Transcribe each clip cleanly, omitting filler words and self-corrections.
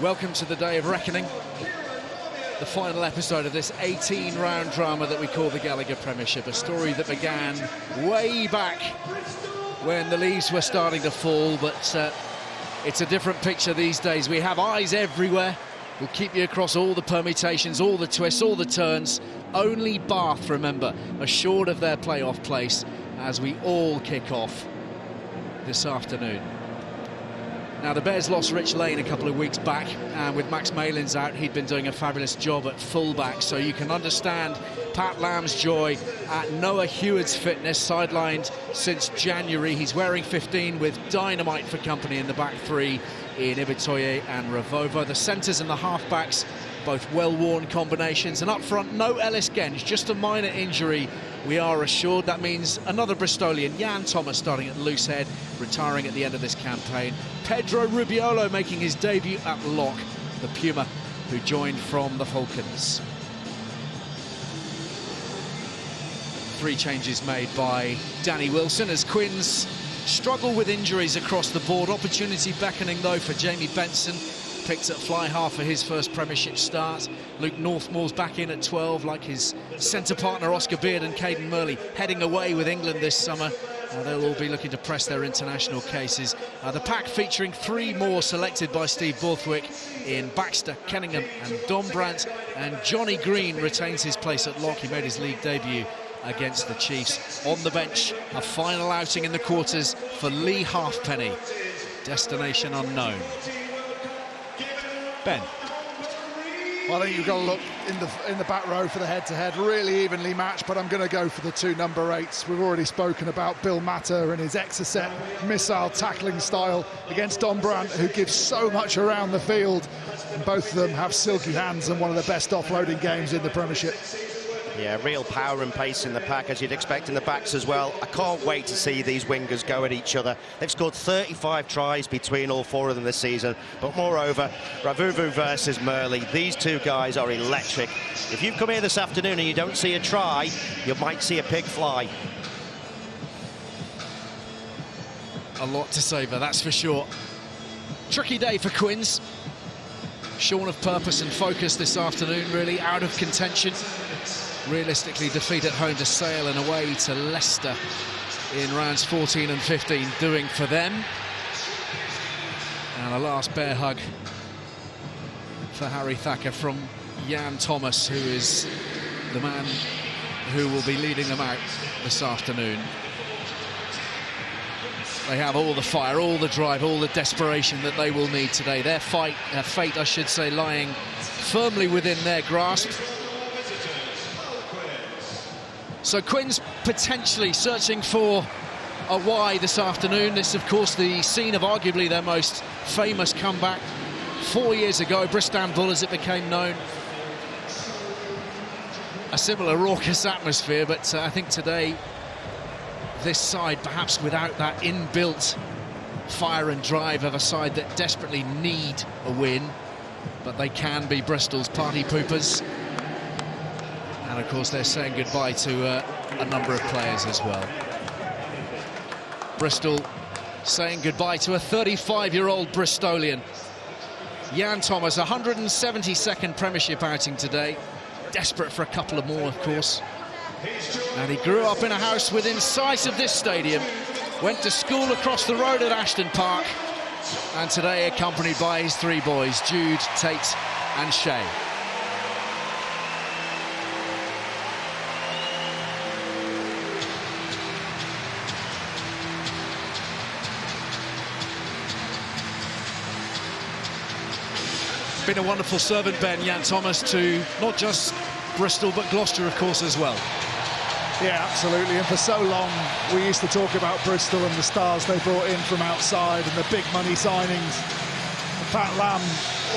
Welcome to the day of reckoning. The final episode of this 18-round drama that we call the Gallagher Premiership, a story that began way back when the leaves were starting to fall, but it's a different picture these days. We have eyes everywhere. We'll keep you across all the permutations, all the twists, all the turns. Only Bath, remember, assured of their playoff place as we all kick off this afternoon. Now, the Bears lost Rich Lane a couple of weeks back, and with Max Malins out, he'd been doing a fabulous job at fullback, so you can understand Pat Lamb's joy at Noah Heward's fitness, sidelined since January. He's wearing 15 with Dynamite for company in the back three in Ibitoye and Ravova. The centres and the halfbacks, both well-worn combinations, and up front, no Ellis Genge, just a minor injury, we are assured. That means another Bristolian, Jan Thomas, starting at loose head, retiring at the end of this campaign. Pedro Rubiolo making his debut at lock, the Puma who joined from the Falcons. 3 changes made by Danny Wilson as Quins struggle with injuries across the board. Opportunity beckoning though for Jamie Benson, picked at fly half for his first Premiership start. Luke Northmore's back in at 12, like his centre partner Oscar Beard and Caden Murley, heading away with England this summer. They'll all be looking to press their international cases. The pack featuring 3 more selected by Steve Borthwick in Baxter, Kenningham and Dombrandt, and Johnny Green retains his place at lock. He made his league debut against the Chiefs. On the bench, a final outing in the quarters for Lee Halfpenny, destination unknown. Ben. Well, I think you've got to look in the back row for the head-to-head, really evenly matched, but I'm going to go for the 2 number 8s. We've already spoken about Bill Matter and his Exocet missile tackling style against Dombrandt, who gives so much around the field. And both of them have silky hands and one of the best offloading games in the Premiership. Yeah, real power and pace in the pack, as you'd expect in the backs as well. I can't wait to see these wingers go at each other. They've scored 35 tries between all 4 of them this season. But moreover, Ravuvu versus Murley, these 2 guys are electric. If you come here this afternoon and you don't see a try, you might see a pig fly. A lot to savour, that's for sure. Tricky day for Quins. Shorn of purpose and focus this afternoon, really out of contention. Realistically, defeat at home to Sale and away to Leicester in rounds 14 and 15, doing for them. And a last bear hug for Harry Thacker from Jan Thomas, who is the man who will be leading them out this afternoon. They have all the fire, all the drive, all the desperation that they will need today. Their fate, I should say, lying firmly within their grasp. So Quins potentially searching for a Y this afternoon. This, of course, the scene of arguably their most famous comeback 4 years ago, Bristol as it became known. A similar raucous atmosphere, but I think today this side, perhaps without that inbuilt fire and drive of a side that desperately need a win, but they can be Bristol's party poopers. And of course they're saying goodbye to a number of players as well. Bristol saying goodbye to a 35-year-old Bristolian. Jan Thomas, 172nd Premiership outing today. Desperate for a couple of more, of course. And he grew up in a house within sight of this stadium. Went to school across the road at Ashton Park. And today accompanied by his 3 boys, Jude, Tate and Shay. Been a wonderful servant, Ben, Jan Thomas, to not just Bristol but Gloucester, of course, as well. Yeah, absolutely. And for so long, we used to talk about Bristol and the stars they brought in from outside and the big money signings. And Pat Lam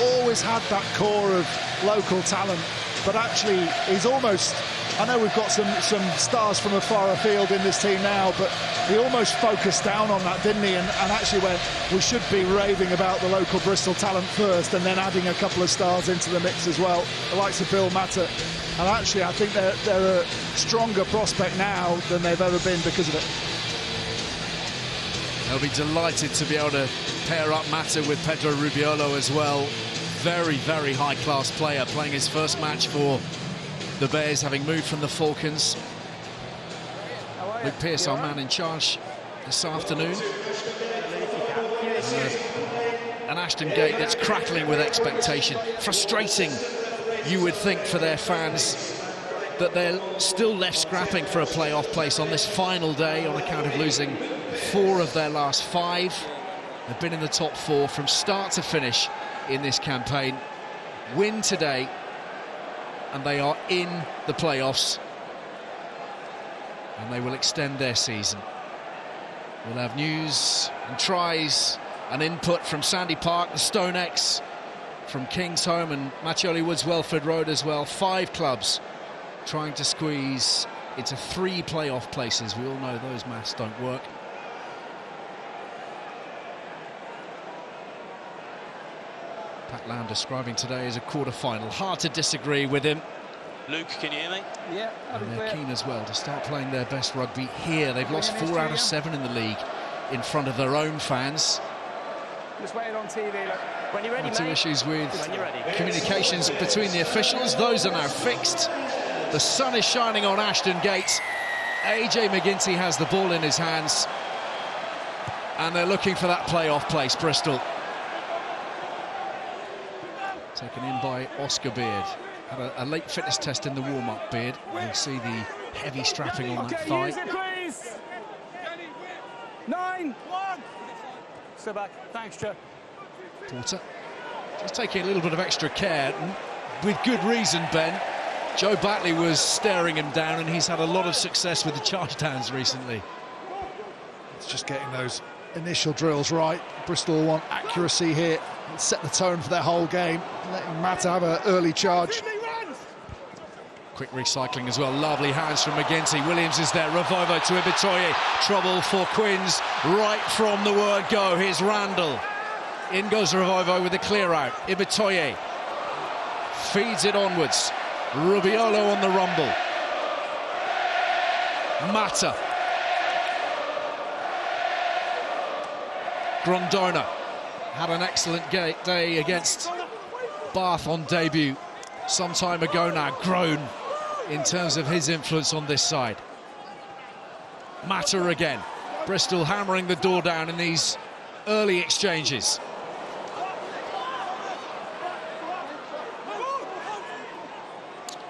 always had that core of local talent, but actually he's almost... I know we've got some stars from a far afield in this team now, but he almost focused down on that, didn't he? And actually went, we should be raving about the local Bristol talent first and then adding a couple of stars into the mix as well, the likes of Bill Matter. And actually, I think they're a stronger prospect now than they've ever been because of it. They'll be delighted to be able to pair up Matter with Pedro Rubiolo as well. very, very high-class player, playing his first match for the Bears, having moved from the Falcons. Luke Pearce, our man in charge this afternoon. And Ashton Gate that's crackling with expectation. Frustrating, you would think, for their fans, that they're still left scrapping for a playoff place on this final day on account of losing 4 of their last 5. They've been in the top 4 from start to finish in this campaign. Win today, and they are in the playoffs, and they will extend their season. We'll have news and tries and input from Sandy Park, the Stone X, from King's Home and Mattioli Woods, Welford Road as well. 5 clubs trying to squeeze into 3 playoff places. We all know those maths don't work. Pat Lamb describing today as a quarter-final. Hard to disagree with him. Luke, can you hear me? Yeah. And they're keen as well to start playing their best rugby here. They've lost 4 out of 7 in the league in front of their own fans. Just wait on TV. Look. When you're ready, 2 mate. issues with When you're ready. communications between the officials. Those are now fixed. The sun is shining on Ashton Gate. AJ McGinty has the ball in his hands, and they're looking for that playoff place, Bristol. Taken in by Oscar Beard. Had a late fitness test in the warm-up, Beard. You'll see the heavy strapping on that thigh. Use it, please. 9. Step back. Thanks, Joe. Porter just taking a little bit of extra care, with good reason, Ben. Joe Batley was staring him down, and he's had a lot of success with the charge downs recently. It's just getting those initial drills right. Bristol want accuracy here, set the tone for their whole game, letting Matter have an early charge. Quick recycling as well, lovely hands from McGinty. Williams is there, Revivo to Ibitoye. Trouble for Quins right from the word go. Here's Randall. In goes Revivo with a clear out. Ibitoye feeds it onwards. Rubiolo on the rumble. Mata. Grondona had an excellent day against Bath on debut some time ago now. Grown in terms of his influence on this side. Mata again. Bristol hammering the door down in these early exchanges.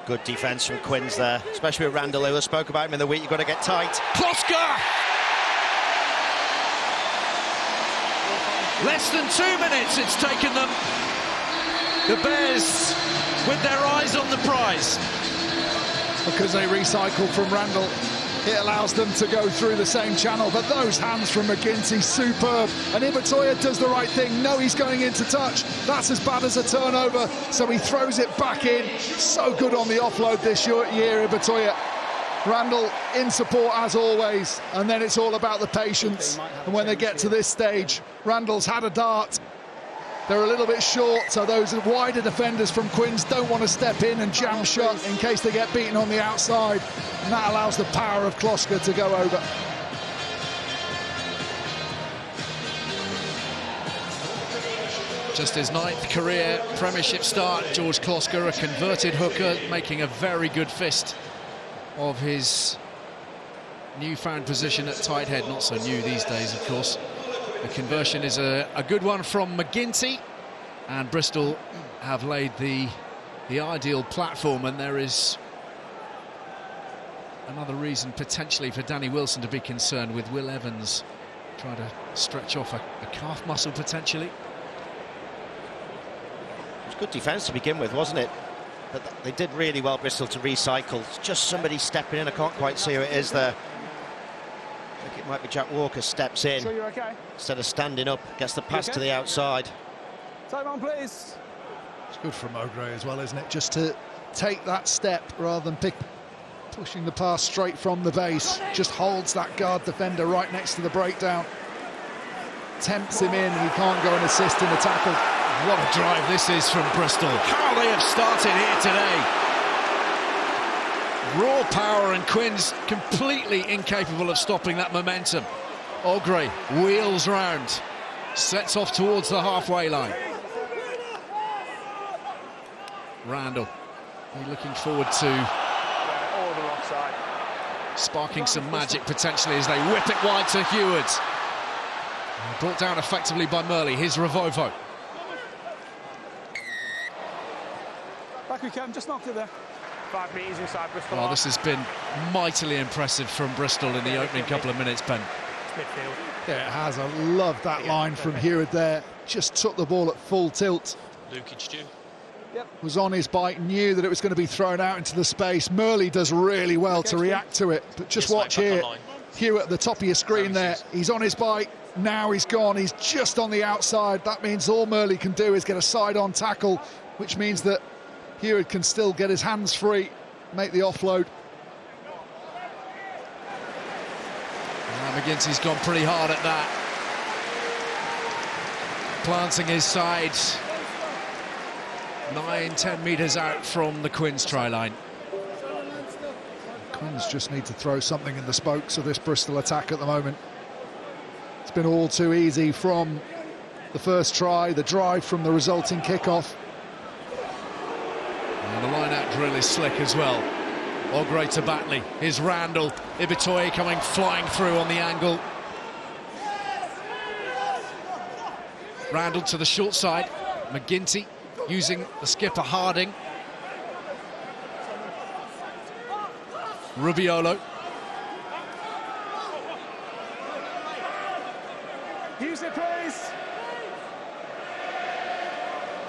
Good defence from Quins there, especially with Randall, who I spoke about him in the week. You've got to get tight. Kloska! Less than 2 minutes it's taken them. The Bears with their eyes on the prize. Because they recycle from Randall, it allows them to go through the same channel. But those hands from McGinty, superb. And Ibitoye does the right thing. No, he's going into touch. That's as bad as a turnover. So he throws it back in. So good on the offload this year, Ibitoye. Randall in support as always. And then it's all about the patience. And when they get to this stage, Randall's had a dart. They're a little bit short, so those wider defenders from Quins don't want to step in and jam shut in case they get beaten on the outside. And that allows the power of Kloska to go over. Just his 9th career Premiership start, George Kloska, a converted hooker, making a very good fist of his newfound position at tight head. Not so new these days, of course. The conversion is a good one from McGinty, and Bristol have laid the ideal platform, and there is another reason potentially for Danny Wilson to be concerned with Will Evans trying to stretch off a calf muscle potentially. It was good defence to begin with, wasn't it? But they did really well, Bristol, to recycle. It's just somebody stepping in. I can't quite see who it is there. I think it might be Jack Walker steps in. So you're okay? Instead of standing up, gets the pass to the outside. Time on, please. It's good from O'Grey as well, isn't it? Just to take that step rather than pushing the pass straight from the base. Just holds that guard defender right next to the breakdown. Tempts him in, and he can't go and assist in the tackle. What a drive this is from Bristol. How they have started here today. Raw power, and Quins completely incapable of stopping that momentum. O'Grey wheels round, sets off towards the halfway line. Randall, are looking forward to All the wrong side. sparking some magic potentially as they whip it wide to Heward. Brought down effectively by Murley. Here's Ravovo. Back we come, just knocked it there. 5 metres inside Bristol. Well, this has been mightily impressive from Bristol in the opening couple of minutes, Ben. Midfield. Yeah, it has. I love that line from Heward there. Just took the ball at full tilt. Luke, it's due. Was on his bike, knew that it was going to be thrown out into the space. Murley does really well to react to it. But just watch here. Heward at the top of your screen there. He's on his bike. Now he's gone. He's just on the outside. That means all Murley can do is get a side-on tackle, which means that Heward can still get his hands free, make the offload. McGinty's gone pretty hard at that. Planting his side 9-10 metres out from the Quins try line. Quins just need to throw something in the spokes of this Bristol attack at the moment. It's been all too easy from the first try, the drive from the resulting kickoff. And the line-out drill is slick as well. Ogre to Batley. Here's Randall. Ibitoye coming flying through on the angle. Randall to the short side. McGinty using the skipper Harding. Rubiolo. Use it, please.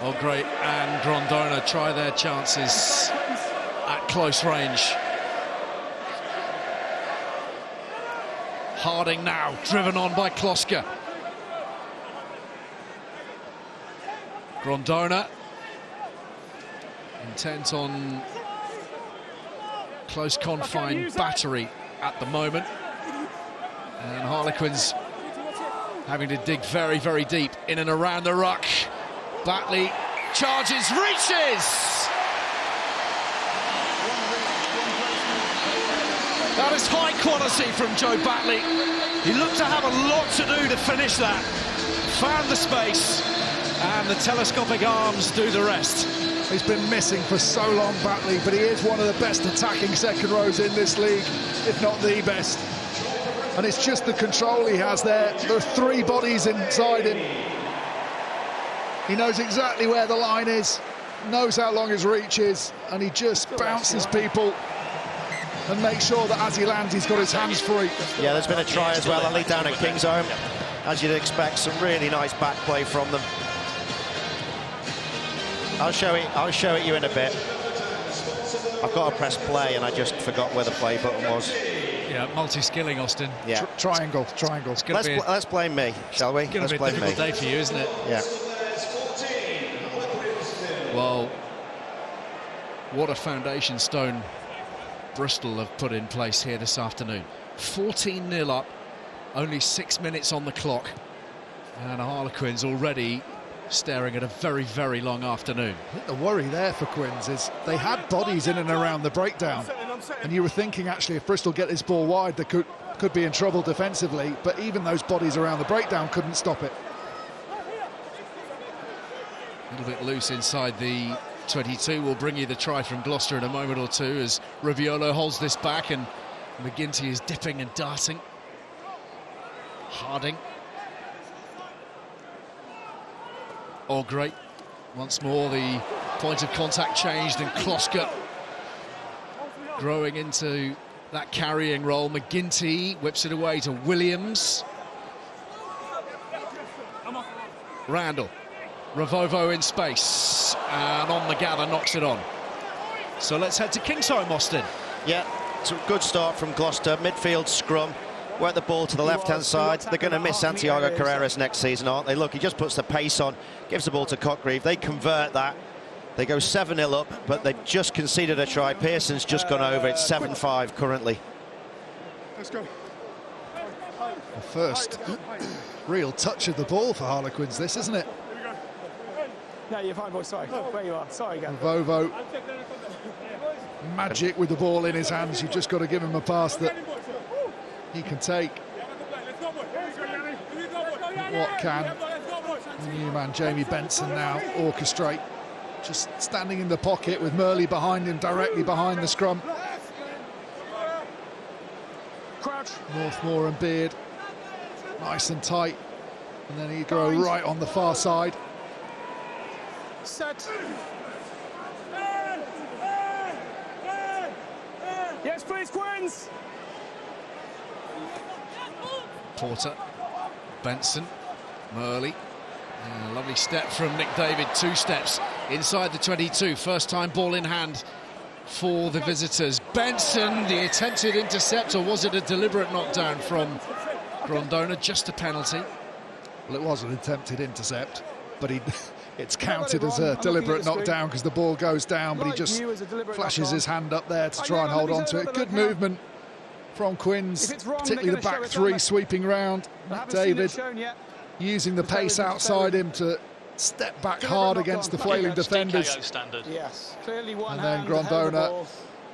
Ogre and Grondona try their chances at close range. Harding now driven on by Kloska. Grondona intent on close confine battery at the moment, and Harlequins having to dig very, very deep in and around the ruck. Batley charges, reaches! That is high quality from Joe Batley. He looked to have a lot to do to finish that. Found the space, and the telescopic arms do the rest. He's been missing for so long, Batley, but he is one of the best attacking second rows in this league, if not the best. And it's just the control he has there. There are 3 bodies inside him. He knows exactly where the line is, knows how long his reach is, and he just bounces people and makes sure that as he lands, he's got his hands free. Yeah, there's been a try as well, only down at King's Home. As you'd expect, some really nice back play from them. I'll show it you in a bit. I've got to press play and I just forgot where the play button was. Yeah, multi-skilling, Austin. Yeah. Triangle. Let's blame me, shall we? It's going to be a difficult day for you, isn't it? Yeah. Well, what a foundation stone Bristol have put in place here this afternoon. 14-0 up, only 6 minutes on the clock, and Harlequins already staring at a very, very long afternoon. I think the worry there for Quins is they had bodies in and around the breakdown, and you were thinking actually if Bristol get this ball wide they could be in trouble defensively, but even those bodies around the breakdown couldn't stop it. A little bit loose inside the 22. We'll bring you the try from Gloucester in a moment or two as Rubiolo holds this back and McGinty is dipping and darting. Harding. Oh, great. Once more, the point of contact changed and Kloska growing into that carrying role. McGinty whips it away to Williams. Randall. Ravovo in space, and on the gather knocks it on. So let's head to Kingsholm, Austin. Yeah, it's a good start from Gloucester. Midfield scrum. Work the ball to the left-hand side. They're going to miss Santiago Carreras next season, aren't they? Look, he just puts the pace on, gives the ball to Cockgreave. They convert that. They go 7-0 up, but they've just conceded a try. Pearson's just gone over. It's 7-5 currently. Let's go. The first real touch of the ball for Harlequins, this, isn't it? No, you're fine, boy. Sorry. Where you are. Sorry, again. Vovo. Magic with the ball in his hands. You've just got to give him a pass that he can take. What can the new man Jamie Benson now orchestrate? just standing in the pocket with Murley behind him, directly behind the scrum. Crouch. Northmore and Beard, nice and tight, and then he'd go right on the far side. Set. Yes, please, Quins. Porter, Benson, Murley. Lovely step from Nick David, 2 steps inside the 22. First time ball in hand for the visitors. Benson, the attempted intercept, or was it a deliberate knockdown from Grondona? Just a penalty. Well, it was an attempted intercept, but it's counted as a deliberate knockdown because the ball goes down, but he just flashes his hand up there to try and hold on to it. Good movement from Quins, particularly the back 3 sweeping round. David using the pace outside him to step back hard against the flailing defenders. Yes, clearly one. And then Grondona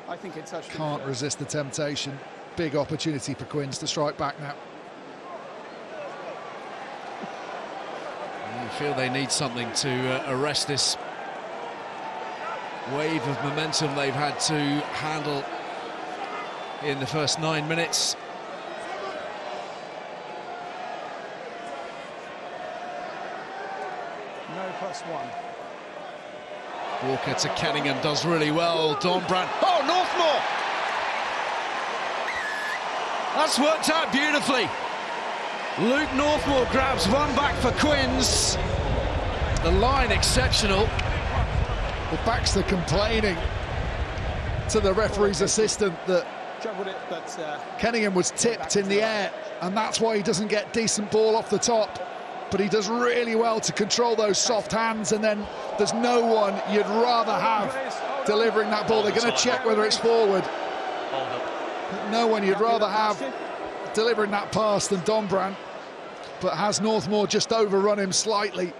I think it touched can't resist the temptation. Big opportunity for Quins to strike back now. You feel they need something to arrest this wave of momentum they've had to handle in the first 9 minutes. No +1. Walker to Kenningham, does really well. Dombrand. Oh, Northmore! That's worked out beautifully. Luke Northmore grabs one back for Quins. The line exceptional. Well, Baxter complaining to the referee's assistant that Kenningham was tipped in the air, and that's why he doesn't get decent ball off the top. But he does really well to control those soft hands, and then there's no one you'd rather have delivering that ball. They're going to check whether it's forward. But no one you'd rather have delivering that pass than Dombrand, but has Northmore just overrun him slightly.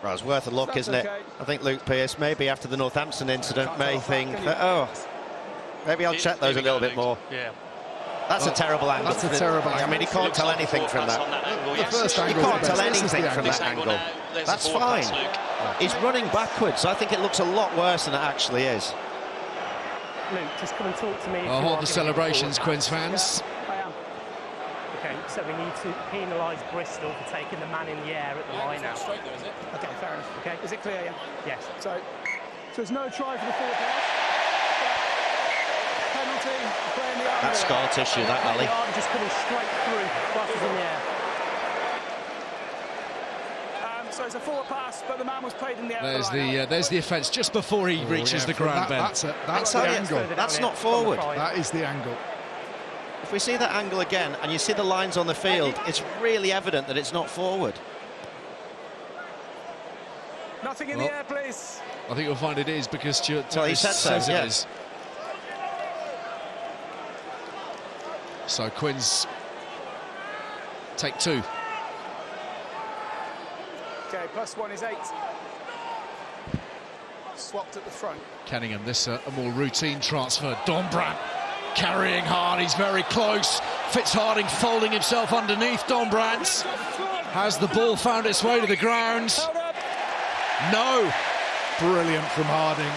Well, it's worth a look, isn't it? I think Luke Pearce, maybe after the Northampton incident, may think that, oh, maybe I'll check those a little bit more. Yeah. That's a terrible angle. That's a terrible angle. I mean, he can't tell anything from that. The first angle, he can't tell anything from that angle. That's fine. He's running backwards. I think it looks a lot worse than it actually is. Luke, just come and talk to me. I'll hold the celebrations, Quins fans. I am. Okay, so we need to penalise Bristol for taking the man in the air at the line out. Okay, fair enough. Okay, is it clear? Yeah. Yes. So there's no try for the 4 pass. Penalty. Playing the arm. That's scar tissue, that Ali. The arm just coming straight through, whilst he's in the air. So it's a 4 pass, but the man was played in the There's air. there's the offence just before he reaches the ground, Ben. That's the angle. That's not forward. That is the angle. If we see that angle again, and you see the lines on the field, it's really evident that it's not forward. Nothing in the air, please. I think you'll find it is because Stuart Well, he said so, says yeah. it is. So Quins take 2. Okay, +1 is 8. Swapped at the front. Kenningham, this a more routine transfer. Dombrand carrying hard, he's very close. Fitzharding folding himself underneath Dombrand. Has the ball found its way to the ground? No. Brilliant from Harding.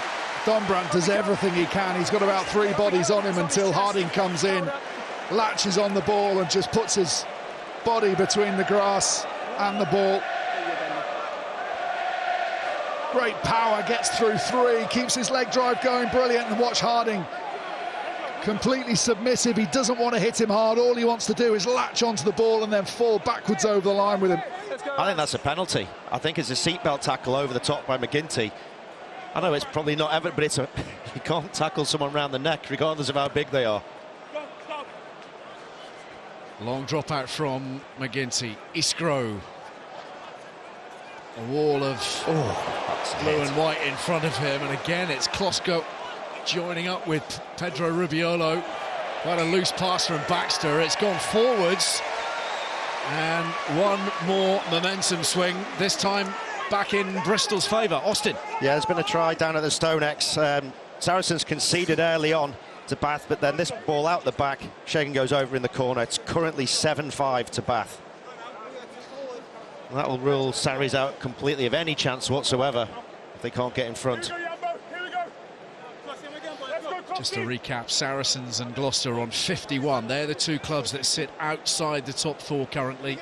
Dombrand does everything he can. He's got about 3 bodies on him until Harding comes in, latches on the ball and just puts his body between the grass and the ball. Great power, gets through 3, keeps his leg drive going, brilliant. And watch Harding, completely submissive. He doesn't want to hit him hard. All he wants to do is latch onto the ball and then fall backwards over the line with him. I think that's a penalty. I think it's a seatbelt tackle over the top by McGinty. I know it's probably not evident, but it's a you can't tackle someone round the neck regardless of how big they are. Long drop out from McGinty. Iskro. A wall of blue and white in front of him, and again it's Klosko joining up with Pedro Rubiolo. Quite a loose pass from Baxter. It's gone forwards, and one more momentum swing, this time back in Bristol's favour. Austin. Yeah, there's been a try down at the StoneX. Saracens conceded early on to Bath, but then this ball out the back, Shagan goes over in the corner. It's currently 7-5 to Bath. That will rule Sarries out completely of any chance whatsoever They can't get in front. Just to recap, Saracens and Gloucester on 51. They're the two clubs that sit outside the top four currently.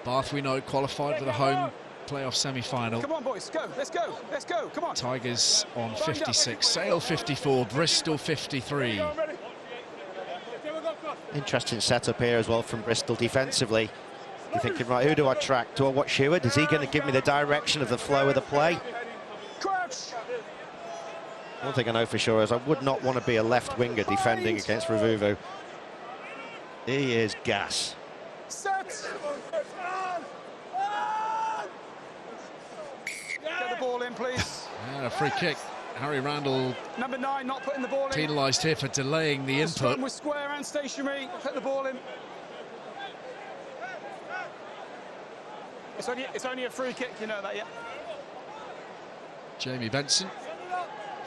Bath, we know, qualified for the home playoff semi-final. Come on, boys, go, let's go, let's go, come on. Tigers on 56, Sale 54, Bristol 53. Interesting setup here as well from Bristol defensively. You're thinking, right, who do I track? Do I watch Hewitt? Is he going to give me the direction of the flow of the play? Crouch. One thing I know for sure is I would not want to be a left winger defending against Ravuvu. He is gas. Set. Get the ball in, please. And a free kick. Harry Randall, Number 9, not putting the ball in. penalised here for delaying the input. Scrum was square and stationary. Put the ball in. It's only a free kick, you know that, yeah? Jamie Benson,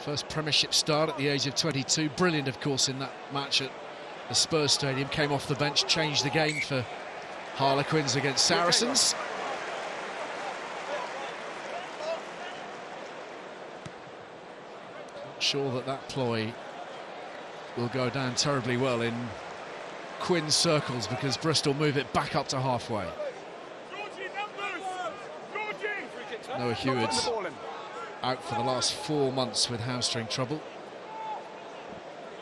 first Premiership start at the age of 22. Brilliant, of course, in that match at the Spurs Stadium. Came off the bench, changed the game for Harlequins against Saracens. Not sure that ploy will go down terribly well in Quins circles, because Bristol move it back up to halfway. Noah Heward's out for the last 4 months with hamstring trouble.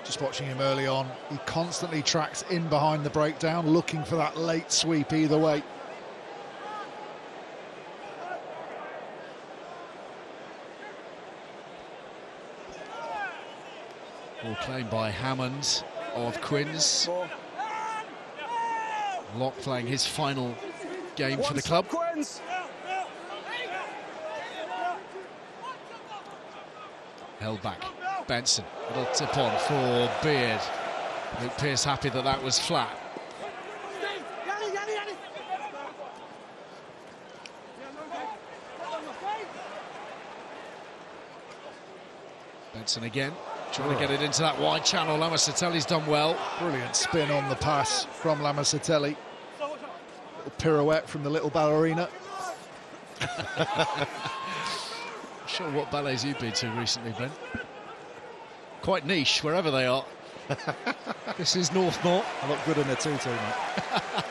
Just watching him early on, he constantly tracks in behind the breakdown, looking for that late sweep either way. Ball claimed by Hammond of Quins. Locke playing his final game for the club. Held back. Benson, little tip on for Beard. Luke Pearce happy that that was flat. Benson again, trying to get it into that wide channel. Lamasatelli's done well. Brilliant spin on the pass from Lamasatelli. Little pirouette from the little ballerina. Not sure what ballets you've been to recently, Ben. Quite niche, wherever they are. This is Northmore. I look good in a tutu, mate.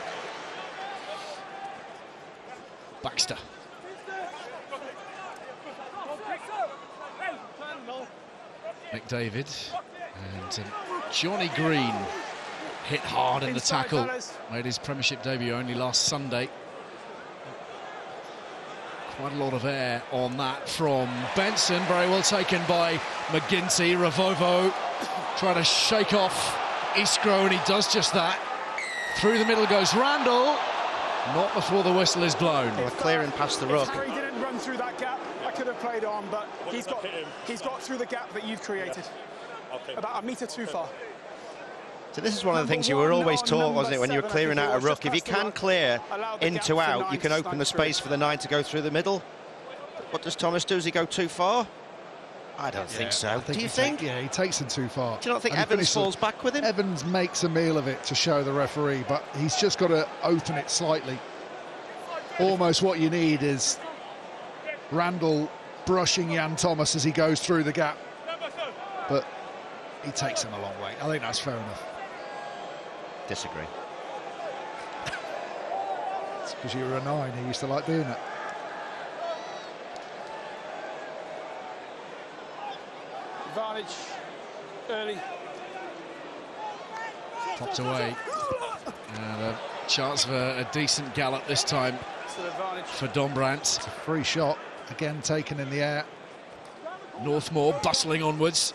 Baxter. McDavid. And Johnny Green hit hard in the tackle. Made his Premiership debut only last Sunday. Quite a lot of air on that from Benson. Very well taken by McGinty. Ravovo trying to shake off Iskro, and he does just that. Through the middle goes Randall. Not before the whistle is blown. Well, clearing past the ruck. He didn't run through that gap. I could have played on, but he's got through the gap that you've created. About a metre too far. So this is one of the things you were always taught, wasn't it, when you were clearing out a ruck? If you can clear into out, you can open the space for the 9 to go through the middle. What does Thomas do? Does he go too far? I don't think so. Do you think? Yeah, he takes him too far. Do you not think Evans falls back with him? Evans makes a meal of it to show the referee, but he's just got to open it slightly. Almost what you need is Randall brushing Jan Thomas as he goes through the gap. But he takes him a long way. I think that's fair enough. Disagree. It's because you were a 9, he used to like doing it. Advantage early. Popped away. And a chance for a decent gallop this time for Dombrandt. It's a free shot, again taken in the air. Northmore bustling onwards.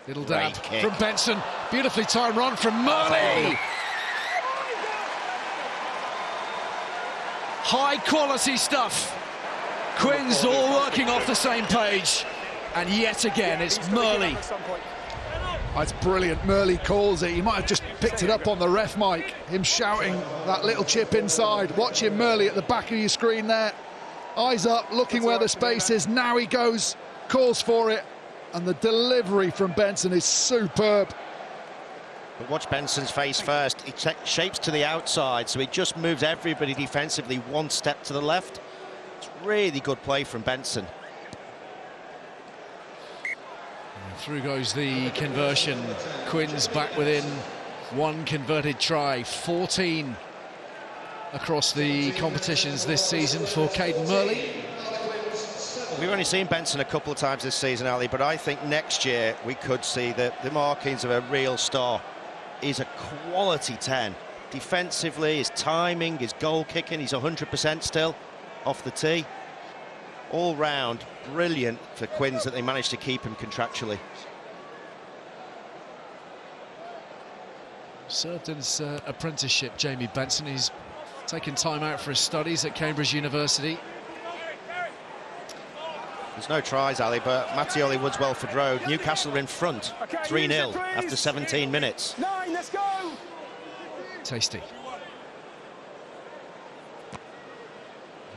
Little dab from Benson. Beautifully timed run from Murley. High quality stuff. Quins all working off the same page. And yet again, it's Murley. That's brilliant. Murley calls it. He might have just picked it up on the ref mic. Him shouting that little chip inside. Watching Murley at the back of your screen there. Eyes up, looking where the space is. Now he goes, calls for it. And the delivery from Benson is superb. But watch Benson's face first. He shapes to the outside, so he just moves everybody defensively one step to the left. It's really good play from Benson. And through goes the conversion. Quins back within one converted try. 14 across the competitions this season for Caden Murley. We've only seen Benson a couple of times this season, Ali, but I think next year we could see the markings of a real star. He's a quality 10. Defensively, his timing, his goal kicking, he's 100% still off the tee. All round, brilliant for Quins that they managed to keep him contractually. Served his apprenticeship, Jamie Benson. He's taken time out for his studies at Cambridge University. There's no tries, Ali, but Mattioli Woods Welford Road. Newcastle are in front, 3-0 after 17 minutes. 9, let's go! Tasty.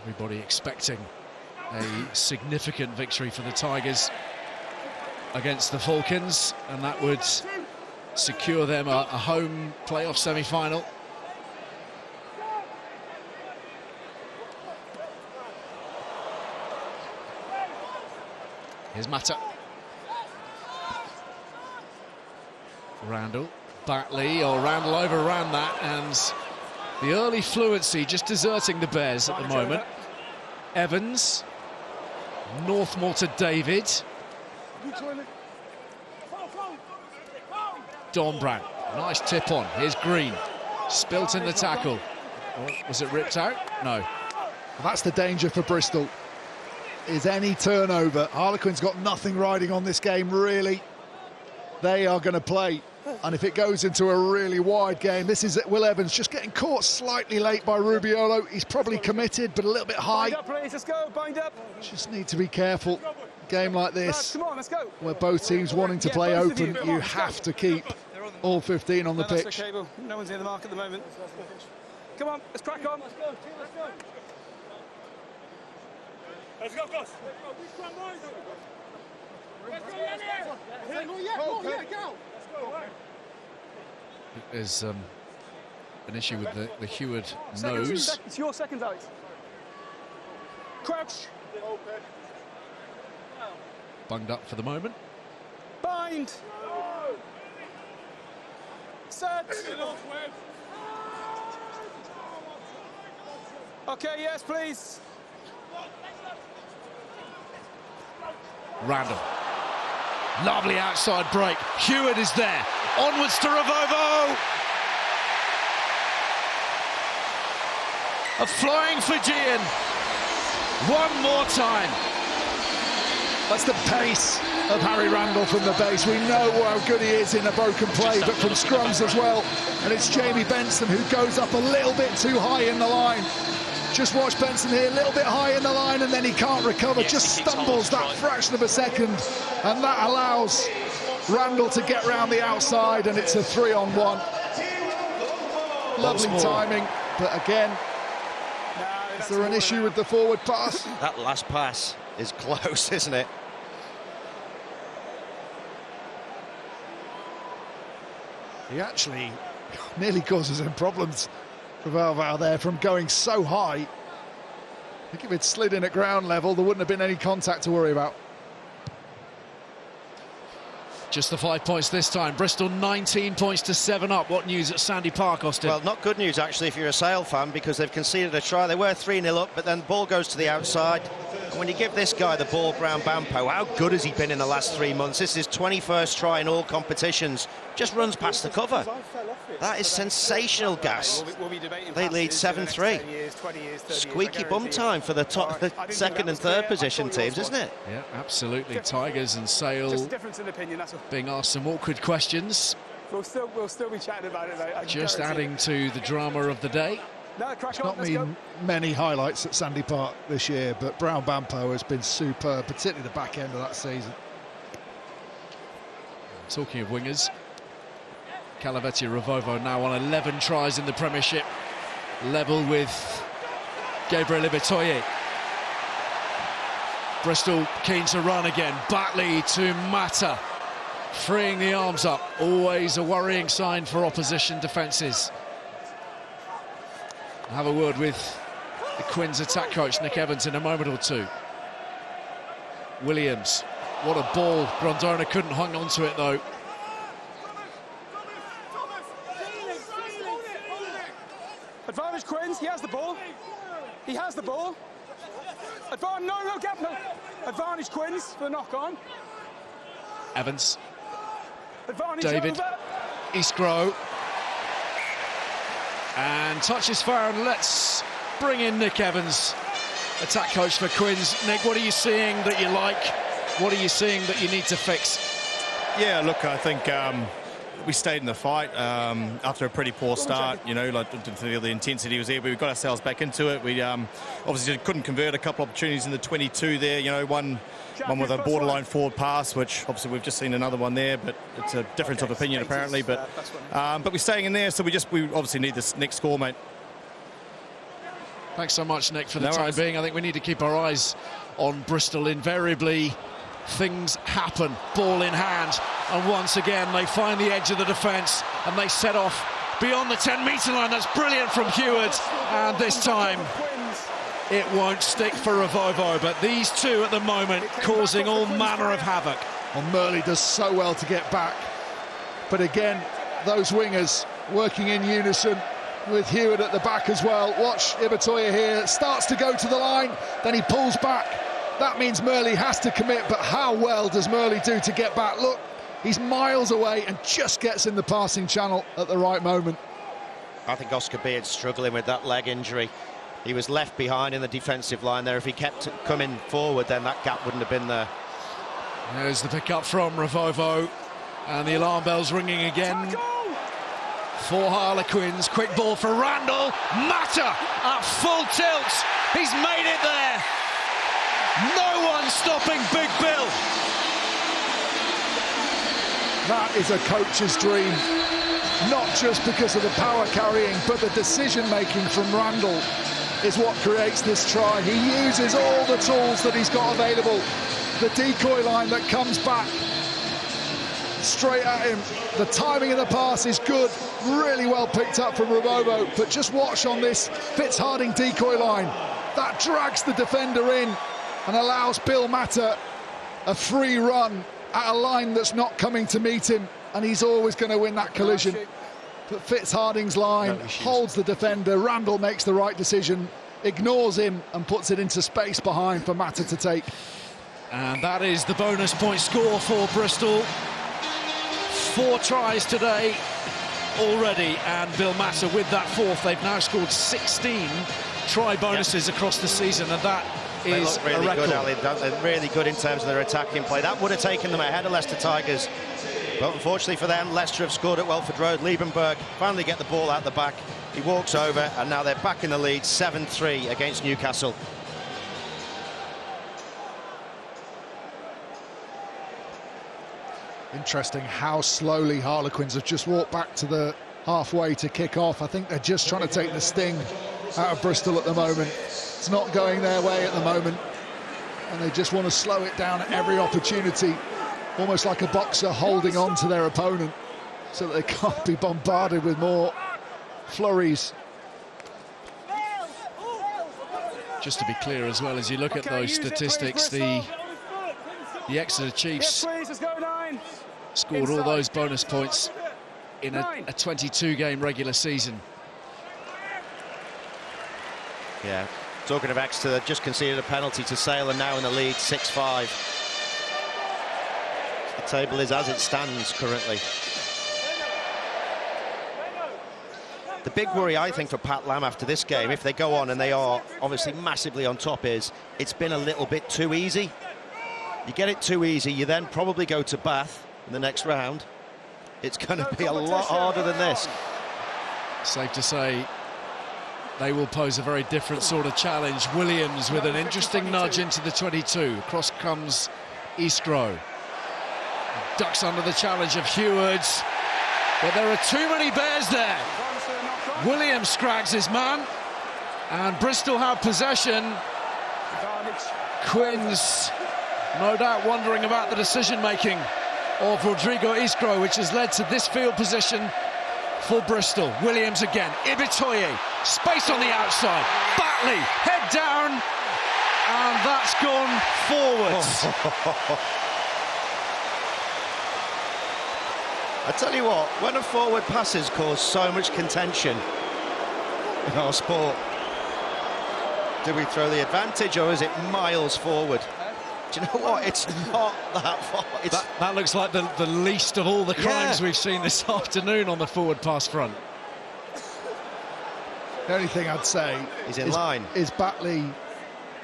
Everybody expecting a significant victory for the Tigers against the Falcons, and that would secure them a home playoff semi-final. Here's Mata. Randall, Batley, or Randall overran that, and the early fluency just deserting the Bears at the moment. Evans, Northmore to David. Don Brown, nice tip on. Here's Green, spilt in the tackle. Oh, was it ripped out? No. That's the danger for Bristol, is any turnover. Harlequins got nothing riding on this game, really. They are going to play, and if it goes into a really wide game, this is Will Evans just getting caught slightly late by Rubiolo. He's probably committed, but a little bit high. Bind up, please, let's go, bind up. Just need to be careful. Game like this, Come on, let's go. where both teams wanting to play open, you have to keep all 15 on the pitch. Okay, well, no one's in the mark at the moment. Come on, let's crack on. Let's go. Let's go, Gus. There's an issue with the Heward nose. It's your seconds, Alex. Crouch. Bunged up for the moment. Bind. Set. Okay, yes, please. Randall. Lovely outside break. Heward is there. Onwards to Ravovo. A flying Fijian. One more time. That's the pace of Harry Randall from the base. We know how good he is in a broken play, but from scrums as well. And it's Jamie Benson who goes up a little bit too high in the line. Just watch Benson here, a little bit high in the line, and then he can't recover, just stumbles that fraction of a second, and that allows Randall to get round the outside, and it's a 3-on-1. Lovely timing, but again, is there an issue with the forward pass? That last pass is close, isn't it? He actually nearly causes him problems for Val there from going so high. I think if it slid in at ground level, there wouldn't have been any contact to worry about. Just the 5 points this time. Bristol 19 points to 7 up. What news at Sandy Park, Austin? Well, not good news, actually, if you're a Sale fan, because they've conceded a try. They were 3-0 up, but then the ball goes to the outside. And when you give this guy the ball, Brown Bampo, how good has he been in the last 3 months? This is his 21st try in all competitions. Just runs past the cover. That is sensational, Gas. They lead 7-3. Squeaky bum time for the top, the second and third position teams, isn't it? Yeah, absolutely. Tigers and Sale being asked some awkward questions. We'll still be chatting about it, mate. Just adding to the drama of the day. It's not been many highlights at Sandy Park this year, but Brown Bampo has been superb, particularly the back end of that season. Talking of wingers, Calavetti Ravovo now on 11 tries in the Premiership, level with Gabriel Ibitoye. Bristol keen to run again. Batley to Mata, freeing the arms up. Always a worrying sign for opposition defences. Have a word with the Quins attack coach, Nick Evans, in a moment or two. Williams, what a ball. Grondona couldn't hang on to it, though. Advantage Quins, he has the ball. He has the ball. No, gap, no. Advantage Quins for the knock-on. Evans. Advantage David. over. Eastgrow. And touches found. Let's bring in Nick Evans, attack coach for Quins. Nick, what are you seeing that you like? What are you seeing that you need to fix? Yeah, look, I think we stayed in the fight after a pretty poor start. You know, like, didn't feel the intensity was there, but we got ourselves back into it. We obviously couldn't convert a couple of opportunities in the 22 there. You know, one with a borderline forward pass, which obviously we've just seen another one there, but it's a difference of opinion apparently. But we're staying in there, so we obviously need this next score, mate. Thanks so much, Nick, for the time being. I think we need to keep our eyes on Bristol. Invariably, things happen, ball in hand, and once again they find the edge of the defence and they set off beyond the 10-metre line. That's brilliant from Heward, and this time it won't stick for Revovo, but these two at the moment causing all manner of havoc. Well, Murley does so well to get back, but again, those wingers working in unison with Heward at the back as well. Watch Ibatoye here, starts to go to the line, then he pulls back. That means Murley has to commit, but how well does Murley do to get back? Look, he's miles away and just gets in the passing channel at the right moment. I think Oscar Beard's struggling with that leg injury. He was left behind in the defensive line there. If he kept coming forward, then that gap wouldn't have been there. There's the pick up from Revovo, and the alarm bell's ringing again for Harlequins. Quick ball for Randall. Mata at full tilt. He's made it there. No one stopping Big Bill. That is a coach's dream, not just because of the power carrying, but the decision making from Randall is what creates this try. He uses all the tools that he's got available. The decoy line that comes back straight at him. The timing of the pass is good, really well picked up from Revovo, but just watch on this Fitzharding decoy line. That drags the defender in and allows Bill Mata a free run at a line that's not coming to meet him, and he's always going to win that collision. But Fitzharding's line holds the defender. Randall makes the right decision, ignores him and puts it into space behind for Mata to take. And that is the bonus point score for Bristol. 4 tries today already, and Bill Mata with that fourth. They've now scored 16 try bonuses across the season, and that is really a record. Good, Ali. They're really good in terms of their attacking play. That would have taken them ahead of Leicester Tigers, but unfortunately for them, Leicester have scored at Welford Road. Liebenberg finally get the ball out the back. He walks over, and now they're back in the lead, 7-3 against Newcastle. Interesting how slowly Harlequins have just walked back to the halfway to kick off. I think they're just trying to take the sting out of Bristol at the moment. It's not going their way at the moment, and they just want to slow it down at every opportunity, almost like a boxer holding on to their opponent so that they can't be bombarded with more flurries. Just to be clear as well, as you look at those statistics, the Exeter Chiefs scored all those bonus points in a 22-game regular season. Yeah, talking of Exeter, they've just conceded a penalty to Sale and now in the lead, 6-5. The table is as it stands currently. The big worry, I think, for Pat Lam after this game, if they go on and they are obviously massively on top, is it's been a little bit too easy. You get it too easy, you then probably go to Bath in the next round. It's going to be a lot harder than this. Safe to say they will pose a very different sort of challenge. Williams with an interesting nudge into the 22. Across comes Eastgrow. Ducks under the challenge of Hewards. But there are too many Bears there. Williams scrags his man. And Bristol have possession. Quins, no doubt wondering about the decision-making of Rodrigo Eastgrow, which has led to this field position for Bristol. Williams again, Ibitoye, space on the outside, Batley, head down, and that's gone forwards. I tell you what, when a forward passes cause so much contention in our sport, do we throw the advantage or is it miles forward? Do you know what? It's not that far. That looks like the least of all the crimes we've seen this afternoon on the forward pass front. The only thing I'd say is in line. Is Batley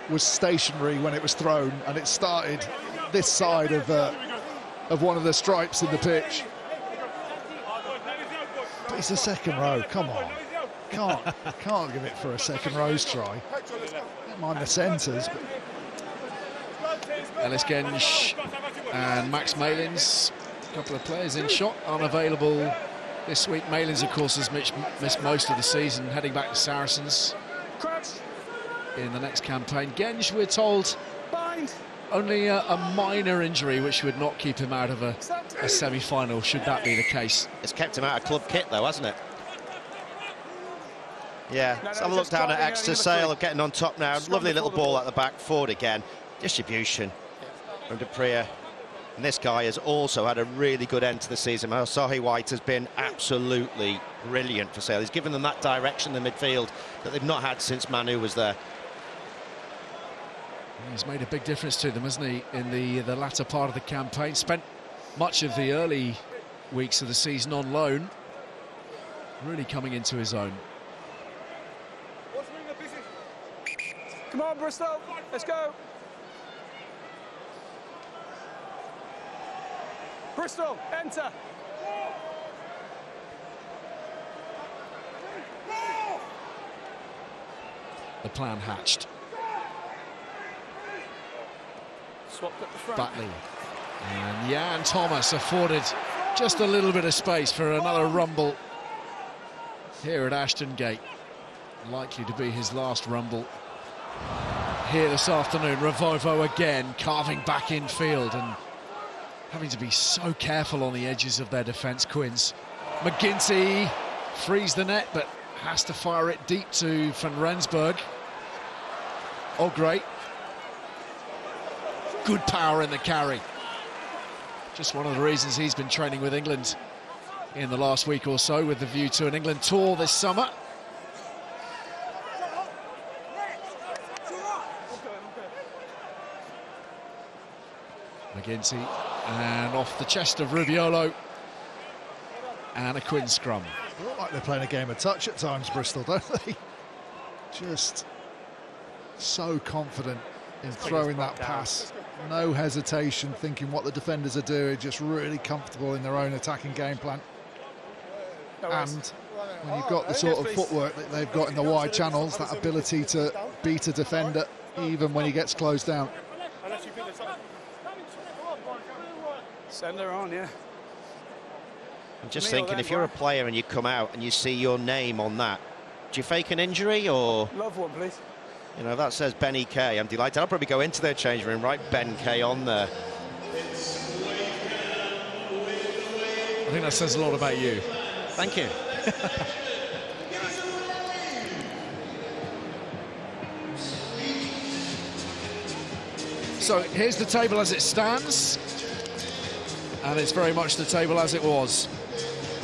was stationary when it was thrown, and it started this side of one of the stripes in the pitch. But it's a second row. Come on, can't give it for a second row's try. Don't mind the centres. But... Ellis Genge and Max Malins, a couple of players in shot, unavailable this week. Malins, of course, has missed most of the season, heading back to Saracens in the next campaign. Genge, we're told, only a minor injury, which would not keep him out of a semi-final, should that be the case. It's kept him out of club kit, though, hasn't it? Yeah, let's have a look down at Exeter. Sale getting on top now. Lovely little ball at the back, forward again. Distribution from Dupree. And this guy has also had a really good end to the season. Sahi White has been absolutely brilliant for Sale. He's given them that direction in the midfield that they've not had since Manu was there. He's made a big difference to them, hasn't he, in the latter part of the campaign. Spent much of the early weeks of the season on loan. Really coming into his own. Come on, Bristol, let's go. Bristol, enter. The plan hatched. Swapped at the front. Batley and Jan Thomas afforded just a little bit of space for another rumble here at Ashton Gate. Likely to be his last rumble here this afternoon. Revivo again carving back in field and having to be so careful on the edges of their defence. Quins. McGinty frees the net but has to fire it deep to Van Rensburg. Oh, great. Good power in the carry. Just one of the reasons he's been training with England in the last week or so, with the view to an England tour this summer. McGinty, and off the chest of Rubiolo, and a Quinn scrum. They look like they're playing a game of touch at times, Bristol, don't they? Just so confident in throwing that pass. No hesitation, thinking what the defenders are doing, just really comfortable in their own attacking game plan. And when you've got the sort of footwork that they've got in the wide channels, that ability to beat a defender even when he gets closed down. Send her on, yeah. I'm just thinking, if you're a player and you come out and you see your name on that, do you fake an injury or? Love one, please. You know, that says Benny Kay. I'm delighted. I'll probably go into their change room, right? Ben Kay on there. I think that says a lot about you. Thank you. So here's the table as it stands, and it's very much the table as it was,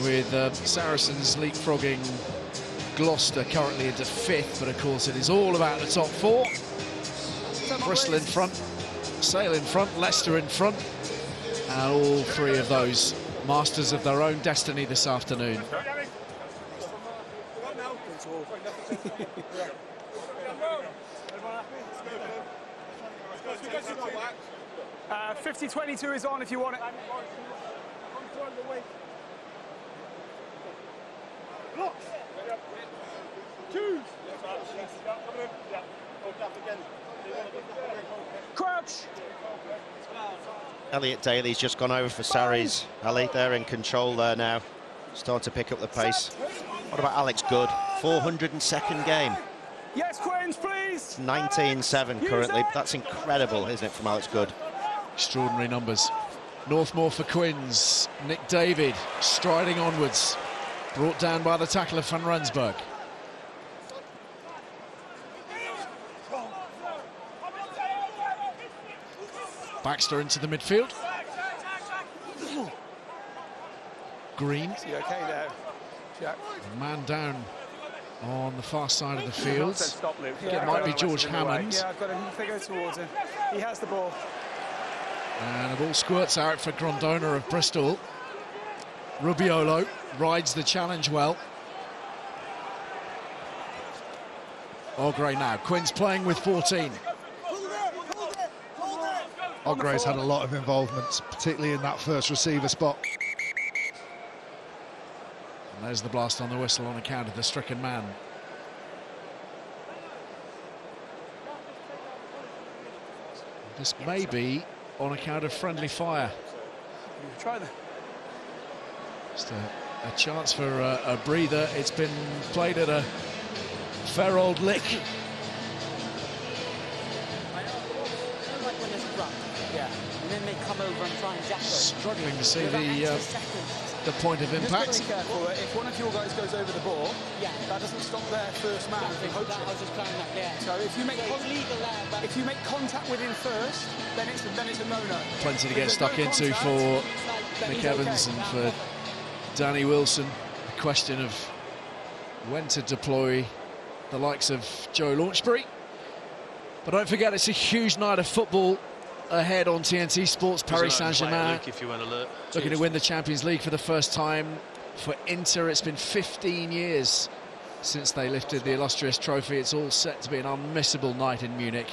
with Saracens leapfrogging Gloucester currently into 5th, but of course it is all about the top 4. Bristol in front, Sale in front, Leicester in front, and all 3 of those masters of their own destiny this afternoon. 50-22 is on if you want it. Crouch. Elliot Daly's just gone over for Sarries. Ali, they're in control there now. Start to pick up the pace. What about Alex Good? 402nd game. Yes, Quins, please. 19-7 currently. That's incredible, isn't it, from Alex Good? Extraordinary numbers. Northmore for Quins. Nick David striding onwards. Brought down by the tackle of Van Rensburg. Baxter into the midfield. Green. Is he okay there, Jack? Man down on the far side of the field. Stop, Luke. It might be George Hammond. Yeah, I've got him. If they go towards him, he has the ball. And the ball squirts out for Grondona of Bristol. Rubiolo rides the challenge well. Ogre now. Quins playing with 14. Ogre's had a lot of involvement, particularly in that first receiver spot. And there's the blast on the whistle on account of the stricken man. This may be on account of friendly fire. Try that. Just a chance for a breather. It's been played at a fair old lick. And then they come over and try and jack us. Struggling to see the point of impact. Just be careful that if one of your guys goes over the ball, that doesn't stop their first man from poaching. I was just playing that there. So if you make contact with him first, then it's a no-no. Plenty to get stuck into for Nick Evans and for Danny Wilson. A question of when to deploy the likes of Joe Launchbury. But don't forget, it's a huge night of football ahead on TNT Sports. Paris Saint-Germain looking to win the Champions League for the first time. For Inter, it's been 15 years since they lifted the illustrious trophy. It's all set to be an unmissable night in Munich,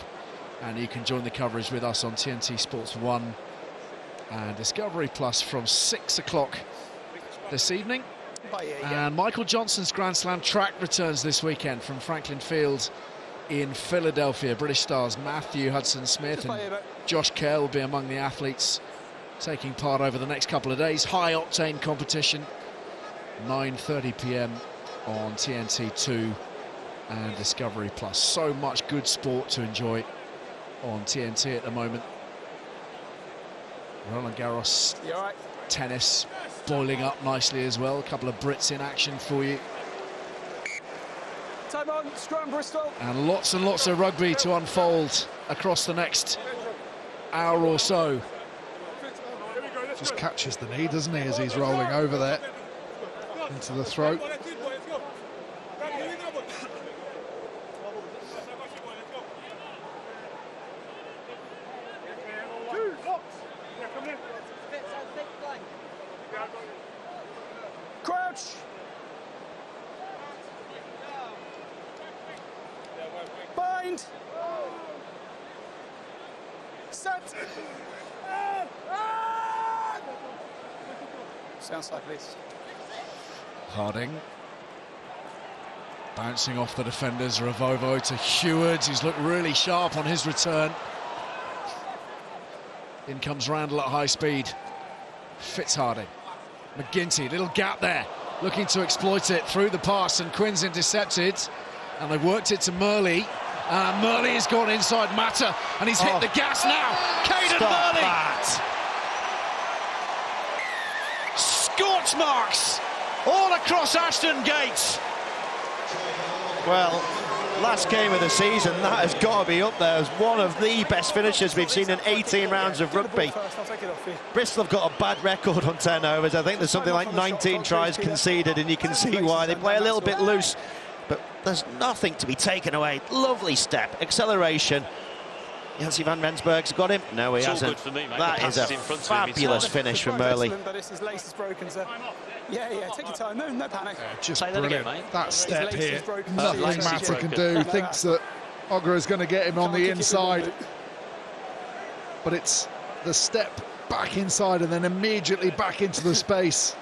and you can join the coverage with us on TNT Sports 1 and Discovery Plus from 6 o'clock this evening. And Michael Johnson's Grand Slam track returns this weekend from Franklin Field in Philadelphia. British stars Matthew Hudson-Smith and Josh Kerr will be among the athletes taking part over the next couple of days. High-octane competition, 9:30 p.m. on TNT2 and Discovery Plus. So much good sport to enjoy on TNT at the moment. Roland Garros tennis boiling up nicely as well. A couple of Brits in action for you. Time on, Scrum, Bristol. And lots of rugby to unfold across the next hour or so. Just catches the knee, doesn't he, as he's rolling over there into the throat. Crouch. Bind. Set. Sounds like this. Harding bouncing off the defenders. Ravovo to Hewards, who's looked really sharp on his return. In comes Randall at high speed. Fitzharding. McGinty, little gap there, looking to exploit it through the pass, and Quins intercepted, and they've worked it to Murley. Murley has gone inside Matter, and he's hit the gas now. Caden Murley! That. Scorch marks all across Ashton Gate. Well, last game of the season, that has got to be up there as one of the best finishes we've seen in 18 rounds of rugby. Bristol have got a bad record on turnovers. I think there's something like 19 tries conceded, and you can see why. They play a little bit loose, but there's nothing to be taken away. Lovely step, acceleration. Jancy van Rensburg's got him. No, he hasn't. That is a fabulous finish from Murley. But his lace is broken, so yeah, take your time. No panic. Just brilliant. That step here, nothing Matter can do. Thinks that Ogre is going to get him on the inside, but it's the step back inside and then immediately back into the space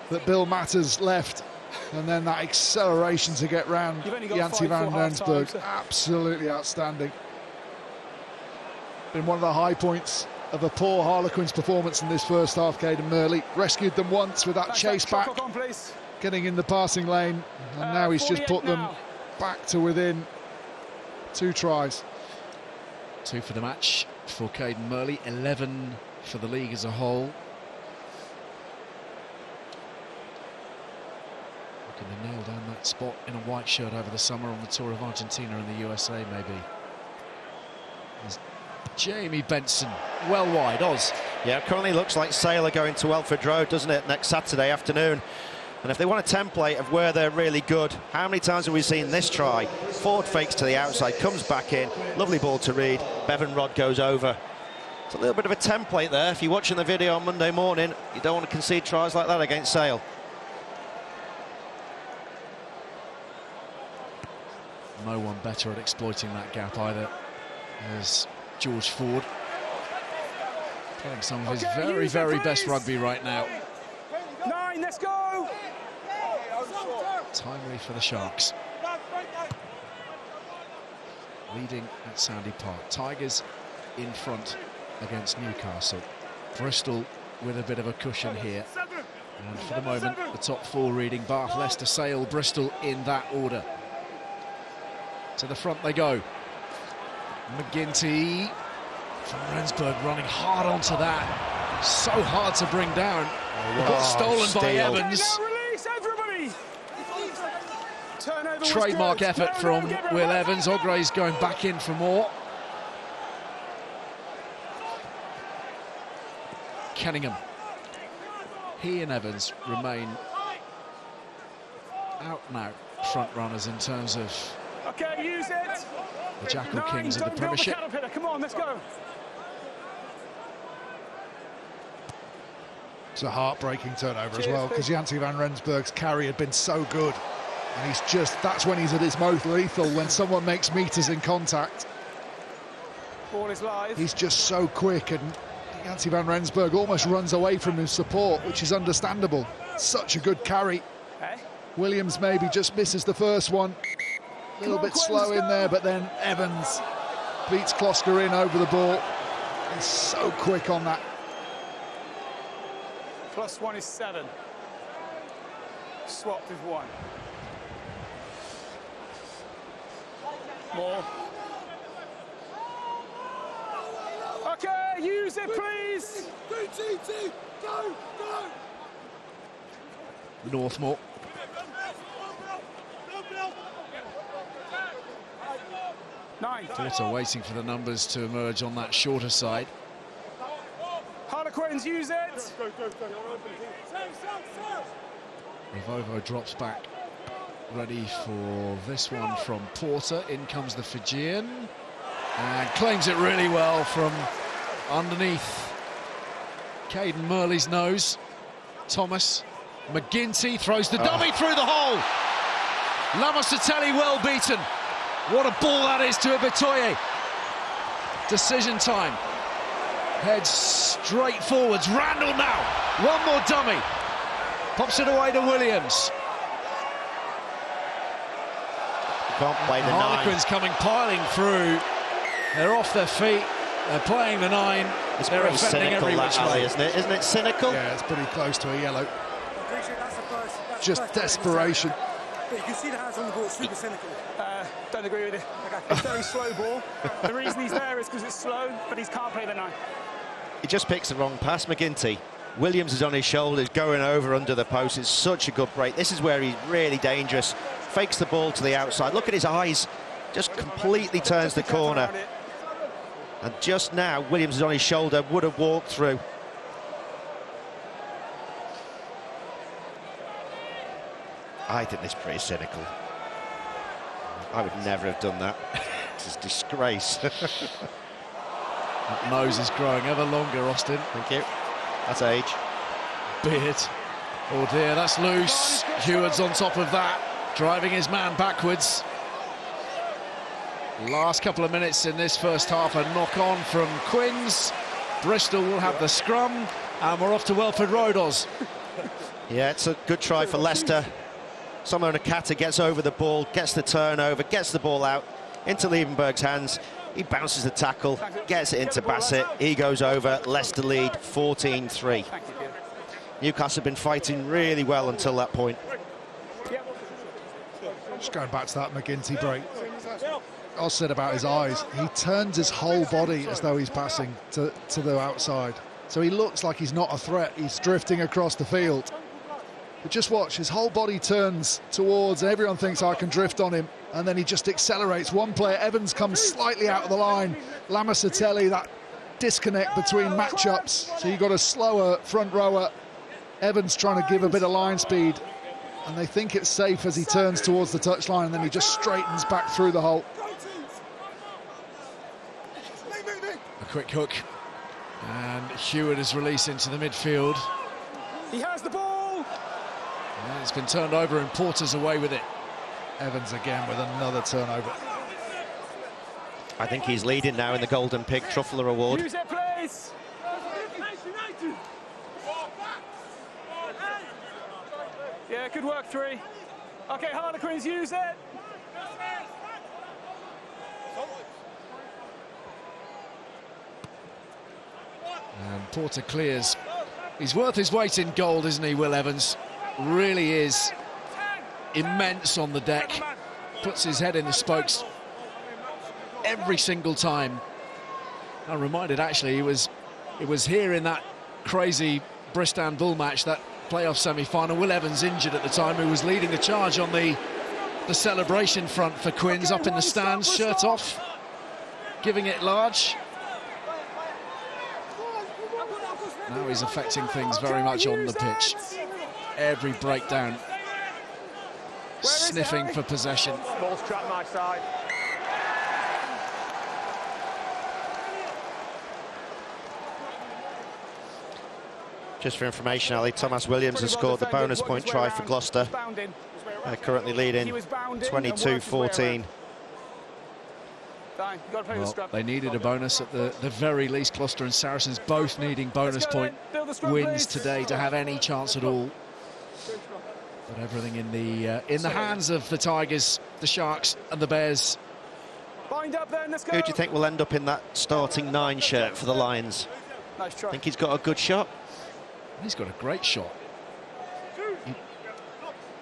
that Bill Matters left, and then that acceleration to get round Jancy van Rensburg. Absolutely outstanding. Been one of the high points of a poor Harlequins performance in this first half. Caden Murley rescued them once with that chase back, getting in the passing lane, and now he's just put them back to within 2 tries. 2 for the match for Caden Murley, 11 for the league as a whole. Going to nail down that spot in a white shirt over the summer on the tour of Argentina and the USA, maybe. There's Jamie Benson, well wide, Oz. Yeah, it currently looks like Sale are going to Welford Road, doesn't it, next Saturday afternoon. And if they want a template of where they're really good, how many times have we seen this try? Forward fakes to the outside, comes back in, lovely ball to Reed, Bevan Rod goes over. It's a little bit of a template there. If you're watching the video on Monday morning, you don't want to concede tries like that against Sale. No one better at exploiting that gap either as George Ford, playing some of his very best rugby right now. 9, let's go! Timely for the Sharks. Leading at Sandy Park. Tigers in front against Newcastle. Bristol with a bit of a cushion here. And for the moment, the top 4 reading: Bath, Leicester, Sale, Bristol in that order. To the front they go. McGinty from Rensburg running hard onto that. So hard to bring down. Got stolen by Evans. Release, everybody! Turnover. Trademark effort from Will Evans. Ogre's going back in for more. Kenningham. He and Evans remain out and out front runners in terms of use it. the Jackal Kings of the Premiership. Come on, let's go. It's a heartbreaking turnover as well, because Janty van Rensburg's carry had been so good, and he's just, that's when he's at his most lethal, when someone makes meters in contact. Ball is live. He's just so quick, and Janty van Rensburg almost runs away from his support, which is understandable. Such a good carry. Williams maybe just misses the first one. A little bit slow in there, but then Evans beats Klosker in over the ball. He's so quick on that. +1 is 7. Swapped with 1. More. Okay, use it, please. Go, go. Northmore. Porter waiting for the numbers to emerge on that shorter side. Harlequins, use it. Rivovo drops back, ready for this one from Porter. In comes the Fijian and claims it really well from underneath Caden Murley's nose. Thomas McGinty throws the dummy through the hole. Lamasatelli well beaten. What a ball that is to Ibitoye. Decision time. Heads straight forwards. Randall now. One more dummy. Pops it away to Williams. Can't play the 9. Harlequins coming piling through. They're off their feet. They're playing the 9. It's They're pretty offending cynical, every that which alley, way. isn't it? Isn't it cynical? Yeah, it's pretty close to a yellow. Just desperation. But you can see the hands on the ball, it's super cynical. Don't agree with it. It's very slow ball. The reason he's there is because it's slow, but he can't play the 9. He just picks the wrong pass, McGinty. Williams is on his shoulders, going over under the post. It's such a good break. This is where he's really dangerous. Fakes the ball to the outside. Look at his eyes. Just completely turns the corner. And just now, Williams is on his shoulder, would have walked through. I think this is pretty cynical. I would never have done that. It's a disgrace. That nose is growing ever longer, Austin. Thank you. That's age. Beard. Oh dear, that's loose. Heward's on top of that, driving his man backwards. Last couple of minutes in this first half, a knock-on from Quins. Bristol will have the scrum, and we're off to Welford Road, Oz. Yeah, it's a good try for Leicester. Somewhere Nakata gets over the ball, gets the turnover, gets the ball out into Liebenberg's hands. He bounces the tackle, gets it into Bassett. He goes over. Leicester lead 14-3. Newcastle have been fighting really well until that point. Just going back to that McGinty break. Oz said about his eyes, he turns his whole body as though he's passing to the outside. So he looks like he's not a threat. He's drifting across the field. But just watch, his whole body turns towards, and everyone thinks, I can drift on him, and then he just accelerates. One player, Evans, comes slightly out of the line. Lamasatelli, that disconnect between matchups. So you've got a slower front rower. Evans trying to give a bit of line speed, and they think it's safe as he turns towards the touchline, and then he just straightens back through the hole. A quick hook, and Hewitt is released into the midfield. He has the ball. And it's been turned over, and Porter's away with it. Evans again with another turnover. I think he's leading now in the Golden Pig Truffler Award. Use it, please. Yeah, good work, 3. Okay, Harlequins, use it. And Porter clears. He's worth his weight in gold, isn't he, Will Evans? Really is immense on the deck. Puts his head in the spokes every single time. I'm reminded, actually, it was here in that crazy Bristol Bull match, that playoff semi-final. Will Evans, injured at the time, who was leading the charge on the celebration front for Quins, up in the stands, shirt off, giving it large. Now he's affecting things very much on the pitch. Every breakdown, sniffing for possession. Ball's trapped my side. Just for information, Ali, Thomas Williams has scored the bonus point try for Gloucester. Currently leading 22-14. Well, they needed a bonus at the very least. Gloucester and Saracens both needing bonus point wins today to have any chance at all. But everything in the hands of the Tigers, the Sharks and the Bears. Bind up then, let's go. Who do you think will end up in that starting 9 shirt for the Lions? Nice try. Think he's got a good shot? He's got a great shot.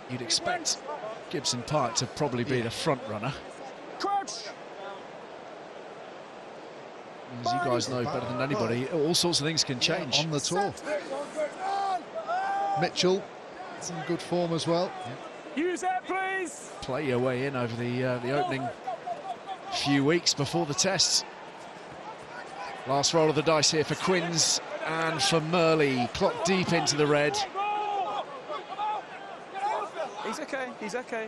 You'd expect Gibson Park to probably be the front runner. Crouch. As you guys know better than anybody, all sorts of things can change. On the tour. Mitchell, it's in good form as well. Use it, please. Play your way in over the opening few weeks before the tests. Last roll of the dice here for Quins and for Murley. Clock deep into the red. He's okay, he's okay.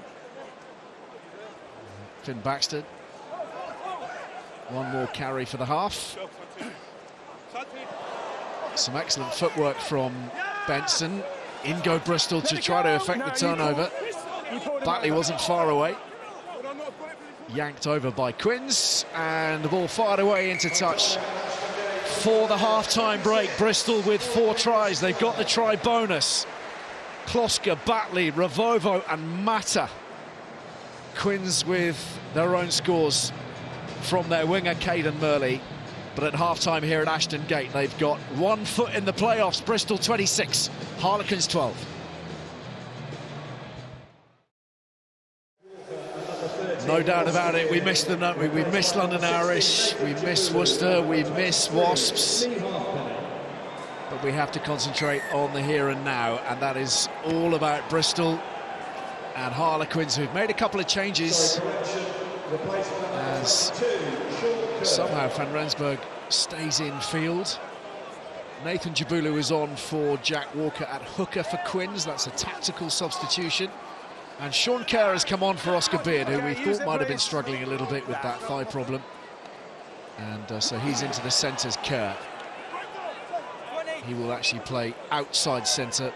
Finn Baxter. One more carry for the half. Some excellent footwork from Benson. In go Bristol to try to effect the turnover. Batley wasn't far away. Yanked over by Quins, and the ball fired away into touch for the half-time break. Bristol with 4 tries. They've got the try bonus. Kloska, Batley, Ravovo and Mata. Quins with their own scores from their winger, Caden Murley. But at half-time here at Ashton Gate, they've got 1 foot in the playoffs. Bristol 26, Harlequins 12. No doubt about it, we miss them, don't we? We miss London Irish, we miss Worcester, we miss Wasps. But we have to concentrate on the here and now, and that is all about Bristol and Harlequins, who've made a couple of changes as somehow Van Rensburg stays in field. Nathan Jabulu is on for Jack Walker at hooker for Quins. That's a tactical substitution. And Sean Kerr has come on for Oscar Beard, who we thought might have been struggling a little bit with that thigh problem. And so he's into the centres, Kerr. He will actually play outside centre.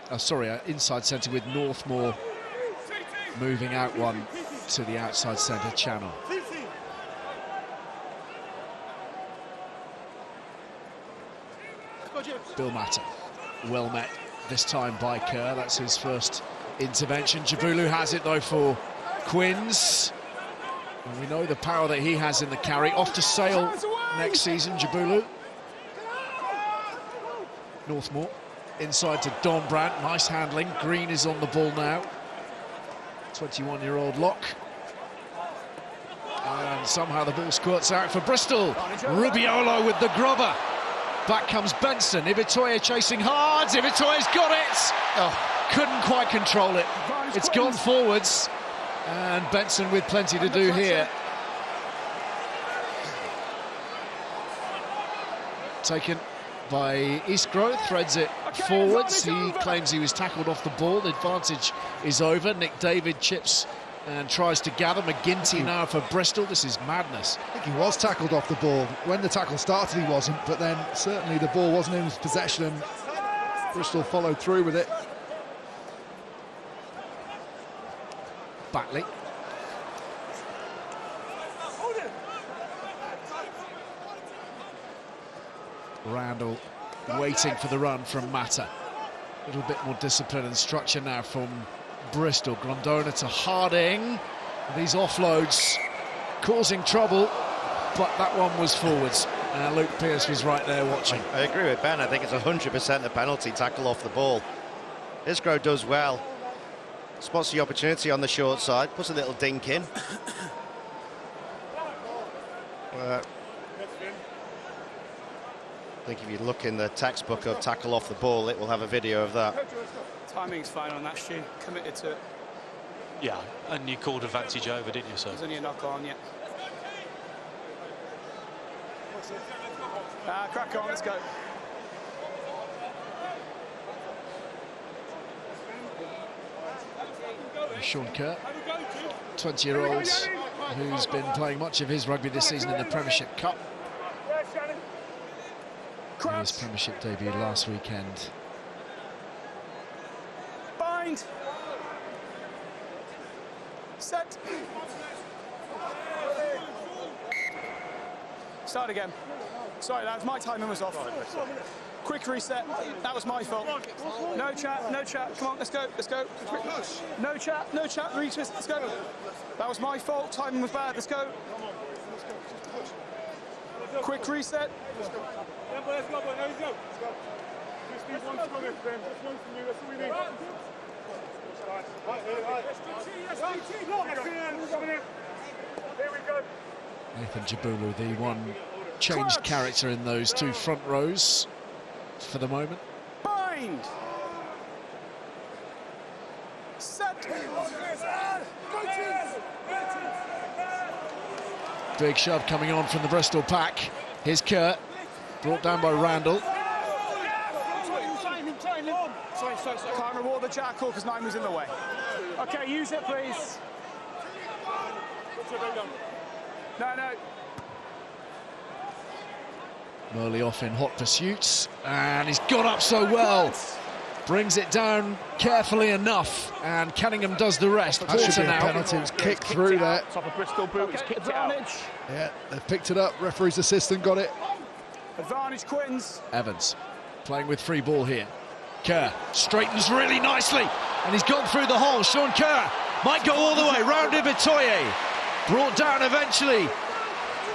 Inside centre with Northmore moving out one to the outside centre channel. Bill Matter, well met this time by Kerr. That's his first intervention. Jabulu has it though for Quins. And we know the power that he has in the carry. Off to Sale next season, Jabulu. Northmore inside to Don Brandt. Nice handling. Green is on the ball now. 21-year-old lock. And somehow the ball squirts out for Bristol. Rubiolo with the grubber. Back comes Benson. Ibitoye chasing hard. Ibitoye's got it. Oh, couldn't quite control it. It's gone forwards. And Benson with plenty to do here. Taken by Iskro, threads it forwards. He claims he was tackled off the ball. The advantage is over. Nick David chips and tries to gather. McGinty now for Bristol. This is madness. I think he was tackled off the ball. When the tackle started, he wasn't, but then certainly the ball wasn't in his possession, and Bristol followed through with it. Batley. Randall waiting for the run from Mata. A little bit more discipline and structure now from Bristol. Grondona to Harding. These offloads causing trouble, but that one was forwards. Luke Pearce was right there watching. I agree with Ben. I think it's 100% a penalty tackle off the ball. Iskro does well. Spots the opportunity on the short side, puts a little dink in. I think if you look in the textbook of tackle off the ball, it will have a video of that. Timing's fine on that, Stu. Committed to it. Yeah, and you called advantage over, didn't you, sir? There's only a knock on yet. Crack on, let's go. Sean Kerr, 20-year-old, who's been playing much of his rugby this season in the Premiership Cup. His Premiership debut last weekend. Bind. Set. Start again. Sorry, lads, my timing was off. Quick reset. That was my fault. No chat, no chat. Come on, let's go, let's go. No chat, no chat. Retwist, let's go. That was my fault. Timing was bad. Let's go. Quick reset. Let's go, boy. Let's go. Just need one from him, Prem. Just one from you. That's all we need. Here we go. Nathan Jabulu, the one changed character in those two front rows for the moment. Bind. Set. Big shove coming on from the Bristol pack. Here's Kerr, brought down by Randall. Sorry. Can't reward the jackal because 9 was in the way. Okay, use it, please. No. Murley off in hot pursuits, and he's got up so well. Brings it down carefully enough, and Cunningham does the rest. That should be a penalty. It was kicked through there. Top of Bristol boot, he's kicked it out. Yeah, they've picked it up. Referee's assistant got it. Advantage Quins. Evans playing with free ball here. Kerr straightens really nicely, and he's gone through the hole. Sean Kerr might go all the way round Ibitoye. Brought down eventually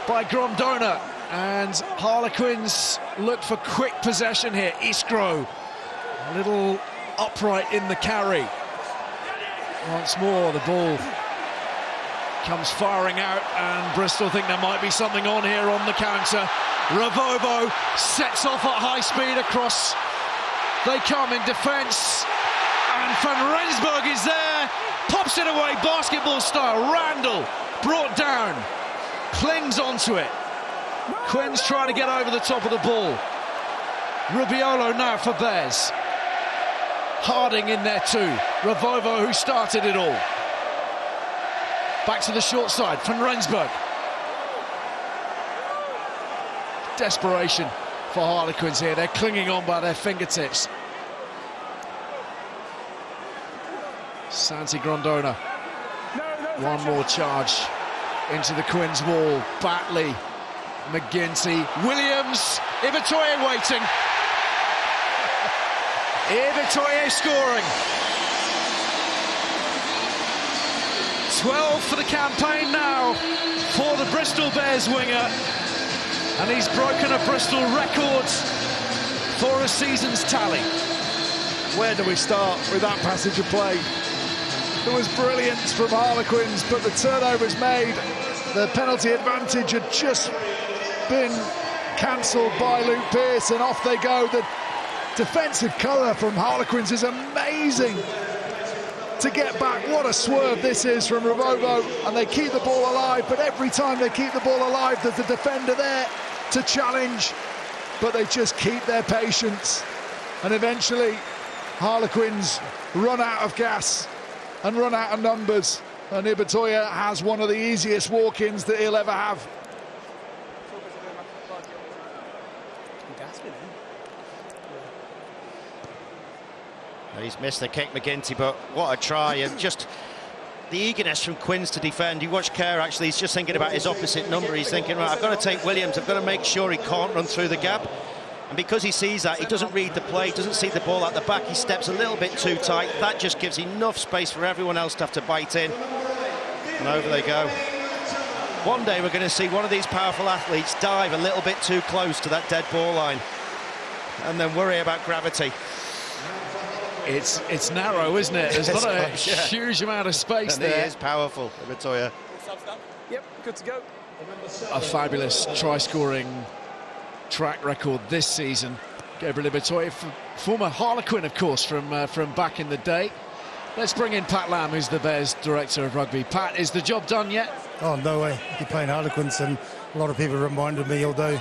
by Grondona, and Harlequins look for quick possession here. Iskro a little upright in the carry. Once more the ball comes firing out, and Bristol think there might be something on here on the counter. Ravovo sets off at high speed across. They come in defence, and Van Rensburg is there, pops it away basketball style. Randall brought down, clings onto it. Quins trying to get over the top of the ball. Rubiolo now for Bears. Harding in there too. Ravovo, who started it all. Back to the short side, Van Rensburg. Desperation for Harlequins here. They're clinging on by their fingertips. Santi Grondona. One more charge into the Quins wall. Batley, McGinty, Williams, Ibitoye waiting. Ibitoye scoring. 12 for the campaign now for the Bristol Bears winger. And he's broken a Bristol record for a season's tally. Where do we start with that passage of play? There was brilliance from Harlequins, but the turnover's made. The penalty advantage had just been cancelled by Luke Pearce, and off they go. The defensive colour from Harlequins is amazing to get back. What a swerve this is from Ravovo, and they keep the ball alive, but every time they keep the ball alive, there's a defender there to challenge, but they just keep their patience, and eventually Harlequins run out of gas and run out of numbers, and Ibatoye has one of the easiest walk-ins that he'll ever have. He's missed the kick, McGinty, but what a try, and just the eagerness from Quins to defend. You watch Kerr, actually, he's just thinking about his opposite number. He's thinking, right, I've got to take Williams, I've got to make sure he can't run through the gap. And because he sees that, he doesn't read the play, doesn't see the ball at the back, he steps a little bit too tight. That just gives enough space for everyone else to have to bite in. And over they go. One day we're going to see one of these powerful athletes dive a little bit too close to that dead ball line and then worry about gravity. It's narrow, isn't it? There's not a huge amount of space and there. He is powerful, Ibatoye. Yep, good to go. A fabulous try-scoring track record this season. Gabriel Ibatoye, former Harlequin, of course, from back in the day. Let's bring in Pat Lamb, who's the Bears Director of Rugby. Pat, is the job done yet? Oh, no way. You're playing Harlequins, and a lot of people reminded me, although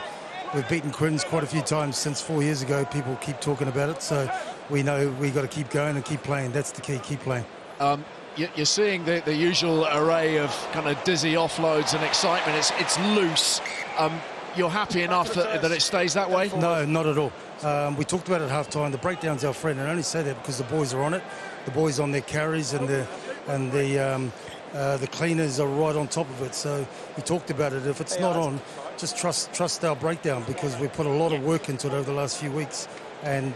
we've beaten Quins quite a few times since 4 years ago, people keep talking about it, so we know we've got to keep going and keep playing. That's the key, keep playing. You're seeing the usual array of kind of dizzy offloads and excitement. It's loose. You're happy enough that it stays that way? No, not at all. We talked about it at half-time. The breakdown's our friend, and I only say that because the boys are on it. The boys on their carries, and the cleaners are right on top of it. So we talked about it. If it's not on, just trust our breakdown, because we put a lot of work into it over the last few weeks, and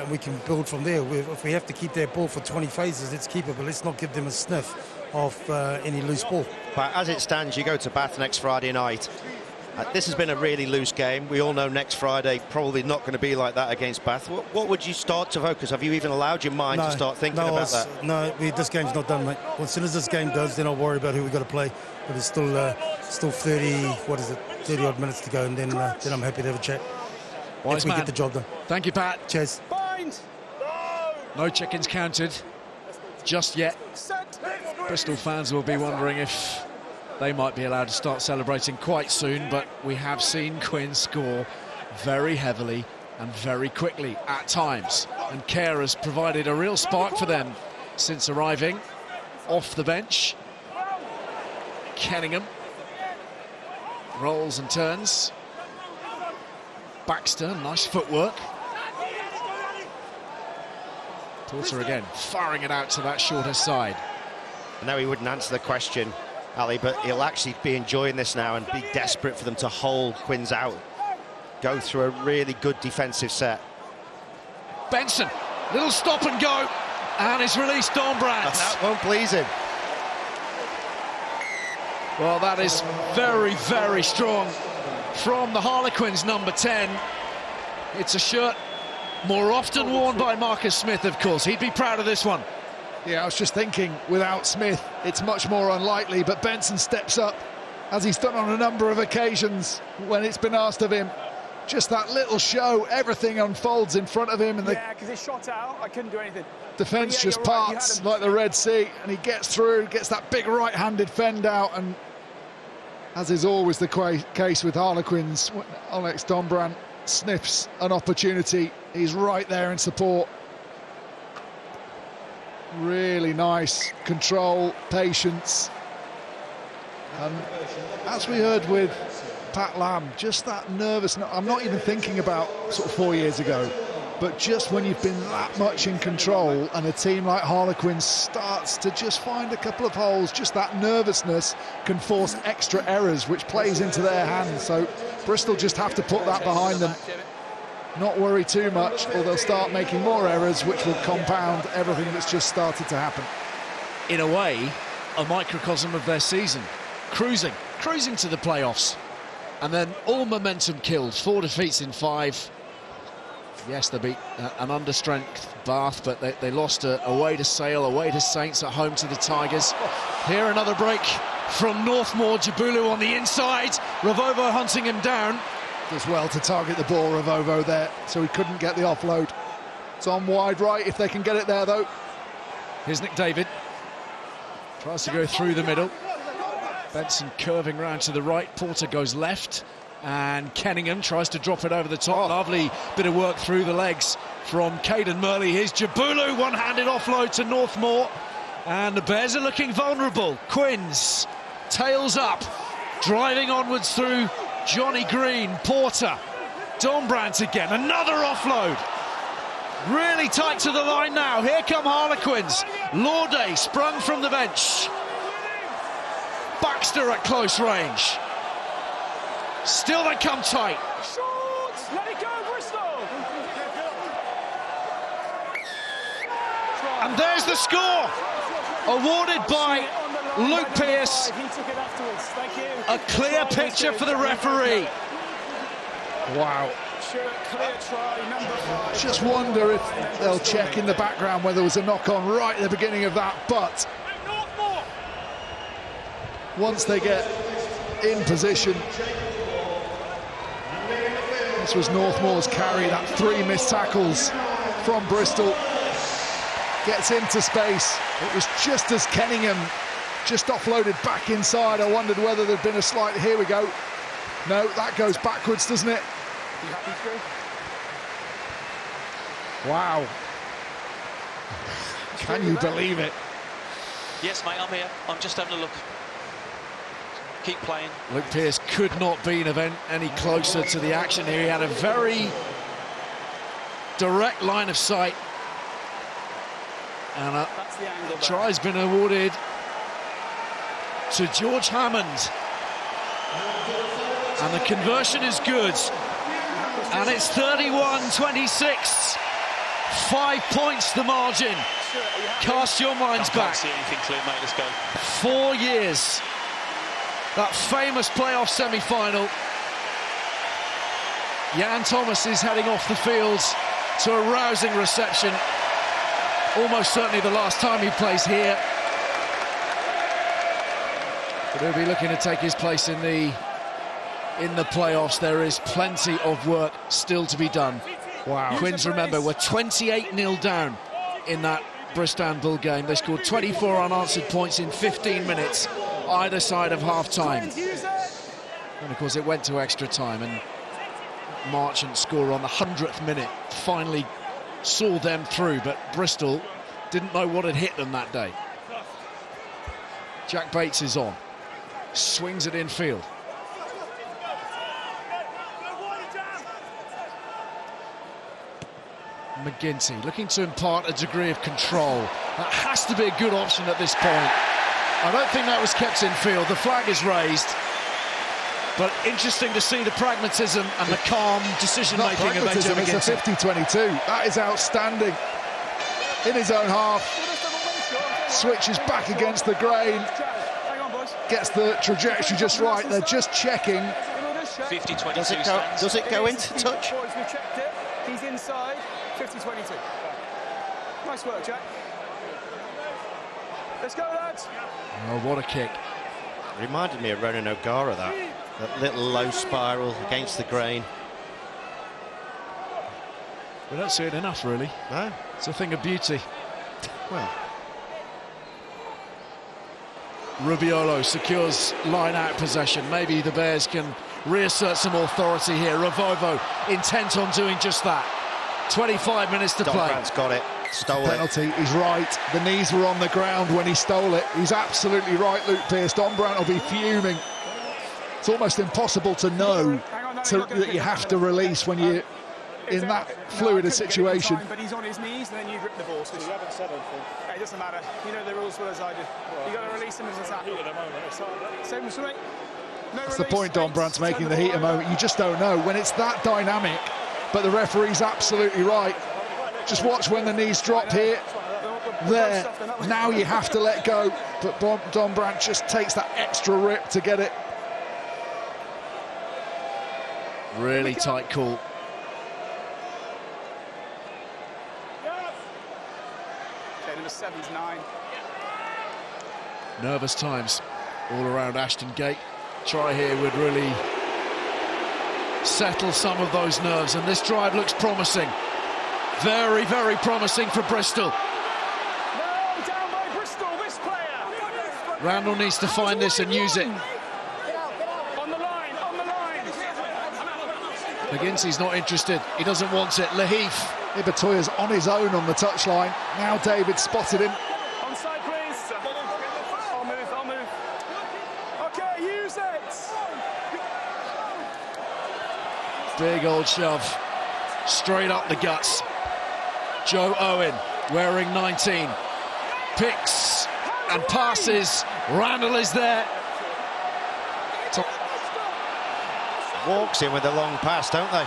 we can build from there. If we have to keep their ball for 20 phases, let's keep it, but let's not give them a sniff of any loose ball. But as it stands, you go to Bath next Friday night. This has been a really loose game. We all know next Friday probably not going to be like that against Bath. What would you start to focus? Have you even allowed your mind to start thinking about that? No, this game's not done, mate. Well, as soon as this game does, then I'll worry about who we've got to play. But it's still 30 odd minutes to go, and then I'm happy to have a chat. Wise man. We get the job done. Thank you, Pat. Cheers. No chickens counted just yet. Bristol fans will be wondering if they might be allowed to start celebrating quite soon, but we have seen Quins score very heavily and very quickly at times, and Kerr has provided a real spark for them since arriving off the bench. Kenningham rolls and turns. Baxter, nice footwork. Porter again firing it out to that shorter side. I know he wouldn't answer the question, Ali, but he'll actually be enjoying this now and be desperate for them to hold Quins out. Go through a really good defensive set. Benson, little stop and go, and it's released Dornbrandt. That won't please him. Well, that is very, very strong from the Harlequins, number 10. It's a shirt more often worn by Marcus Smith, of course. He'd be proud of this one. Yeah, I was just thinking, without Smith, it's much more unlikely, but Benson steps up, as he's done on a number of occasions when it's been asked of him. Just that little show, everything unfolds in front of him, and yeah, because it shot out, I couldn't do anything. Defence just parts like the Red Sea, and he gets through, gets that big right-handed fend out, and as is always the case with Harlequins, when Alex Dornbrandt sniffs an opportunity, he's right there in support. Really nice control, patience, and as we heard with Pat Lamb, just that nervousness. I'm not even thinking about sort of 4 years ago, but just when you've been that much in control and a team like Harlequins starts to just find a couple of holes, just that nervousness can force extra errors, which plays into their hands. So Bristol just have to put that behind them, not worry too much, or they'll start making more errors, which will compound everything that's just started to happen. In a way, a microcosm of their season. Cruising to the playoffs, and then all momentum killed. 4 defeats in 5. Yes, they beat an understrength Bath, but they lost away to Sale, away to Saints, at home to the Tigers. Here another break from Northmore. Jabulu on the inside. Ravovo hunting him down. Does well to target the ball, Ravovo there, so he couldn't get the offload. It's on wide right if they can get it there, though. Here's Nick David. Tries to go through the middle. Benson curving round to the right. Porter goes left. And Kenningham tries to drop it over the top. Lovely bit of work through the legs from Caden Murley. Here's Jabulu, one-handed offload to Northmore. And the Bears are looking vulnerable. Quins, tails up, driving onwards through Johnny Green. Porter, Dombrandt again, another offload. Really tight to the line now. Here come Harlequins. Lauday sprung from the bench. Baxter at close range. Still they come tight. Short! Let it go, Bristol! And there's the score. Awarded by Luke Pearce. He took it afterwards. Thank you. A clear picture for the referee. Wow. Clear try, number 5. Just wonder if they'll check in the background whether there was a knock-on right at the beginning of that, but once they get in position, this was Northmore's carry, that 3 missed tackles from Bristol. Gets into space. It was just as Kenningham just offloaded back inside. I wondered whether there'd been a slight... Here we go. No, that goes backwards, doesn't it? You happy, Drew? Wow. Can you believe it? Yes, mate, I'm here. I'm just having a look. Keep playing. Luke Pearce could not be any closer to the action here. He had a very direct line of sight. And a try's been awarded to George Hammond. And the conversion is good. And it's 31-26. 5 points the margin. Cast your minds back. See anything clear, mate. Let's go. 4 years. That famous playoff semi-final. Jan Thomas is heading off the field to a rousing reception. Almost certainly the last time he plays here. But he'll be looking to take his place in the playoffs. There is plenty of work still to be done. Wow. Quins, remember, were 28-0 down in that Bristol game. They scored 24 unanswered points in 15 minutes, either side of half-time. And, of course, it went to extra time, and Marchant's score on the 100th minute finally saw them through, but Bristol didn't know what had hit them that day. Jack Bates is on. Swings it infield. McGinty looking to impart a degree of control. That has to be a good option at this point. I don't think that was kept in field. The flag is raised. But interesting to see the pragmatism and the calm decision-making of AJ McGinty. It's a 50-22. That is outstanding. In his own half. Switches back against the grain. Gets the trajectory just right. They're just checking. 50-22 does it go into touch? Boys, we checked it. He's inside. 50-22. Nice work, Jack. Let's go, lads. Oh, what a kick. Reminded me of Ronan O'Gara, that little low spiral against the grain. We don't see it enough, really. No. It's a thing of beauty. Well, Rubiolo secures line-out possession. Maybe the Bears can reassert some authority here. Ravovo intent on doing just that. 25 minutes to play. Dombrandt's got it. Stole Penalty. He's right. The knees were on the ground when he stole it. He's absolutely right, Luke Pearce. Dombrandt will be fuming. It's almost impossible to know that you have to release when you're in that fluid a situation. But he's on his knees, and then you grip the ball. So you haven't said anything. It doesn't matter. You know the rules as well as I do. You got to release him as a tackle. Same as me. That's the point Dombrandt's making, the heat of moment. You just don't know when it's that dynamic. But the referee's absolutely right. Just watch when the knees drop here. There. Now you have to let go. But Dombrandt just takes that extra rip to get it. Really tight call. Okay, number 7's 9. Nervous times all around Ashton Gate. Try here would really settle some of those nerves, and this drive looks promising. Very, very promising for Bristol. No, down by Bristol, this player. Randall needs to find this and use it. On the line, on the line. McGinty's not interested. He doesn't want it. Lahif. Ibatoya's on his own on the touchline. Now David spotted him. Onside, please. I'll move. Okay, use it. Big old shove. Straight up the guts. Joe Owen, wearing 19. Picks and passes. Randall is there. Walks in with a long pass, don't they?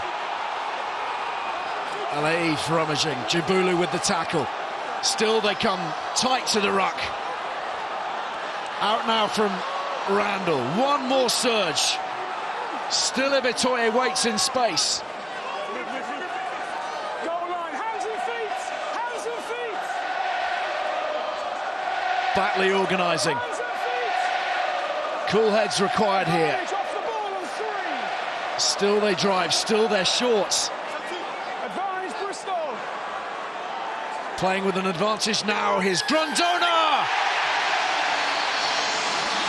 Lahif rummaging. Jabulu with the tackle. Still they come tight to the ruck. Out now from Randall. One more surge. Still Ibitoye waits in space. Goal line, hands and feet. Batley organising. Cool heads required here. Off the ball on 3. Still they drive, still they're short. Advantage Bristol. Playing with an advantage now, here's Grondona!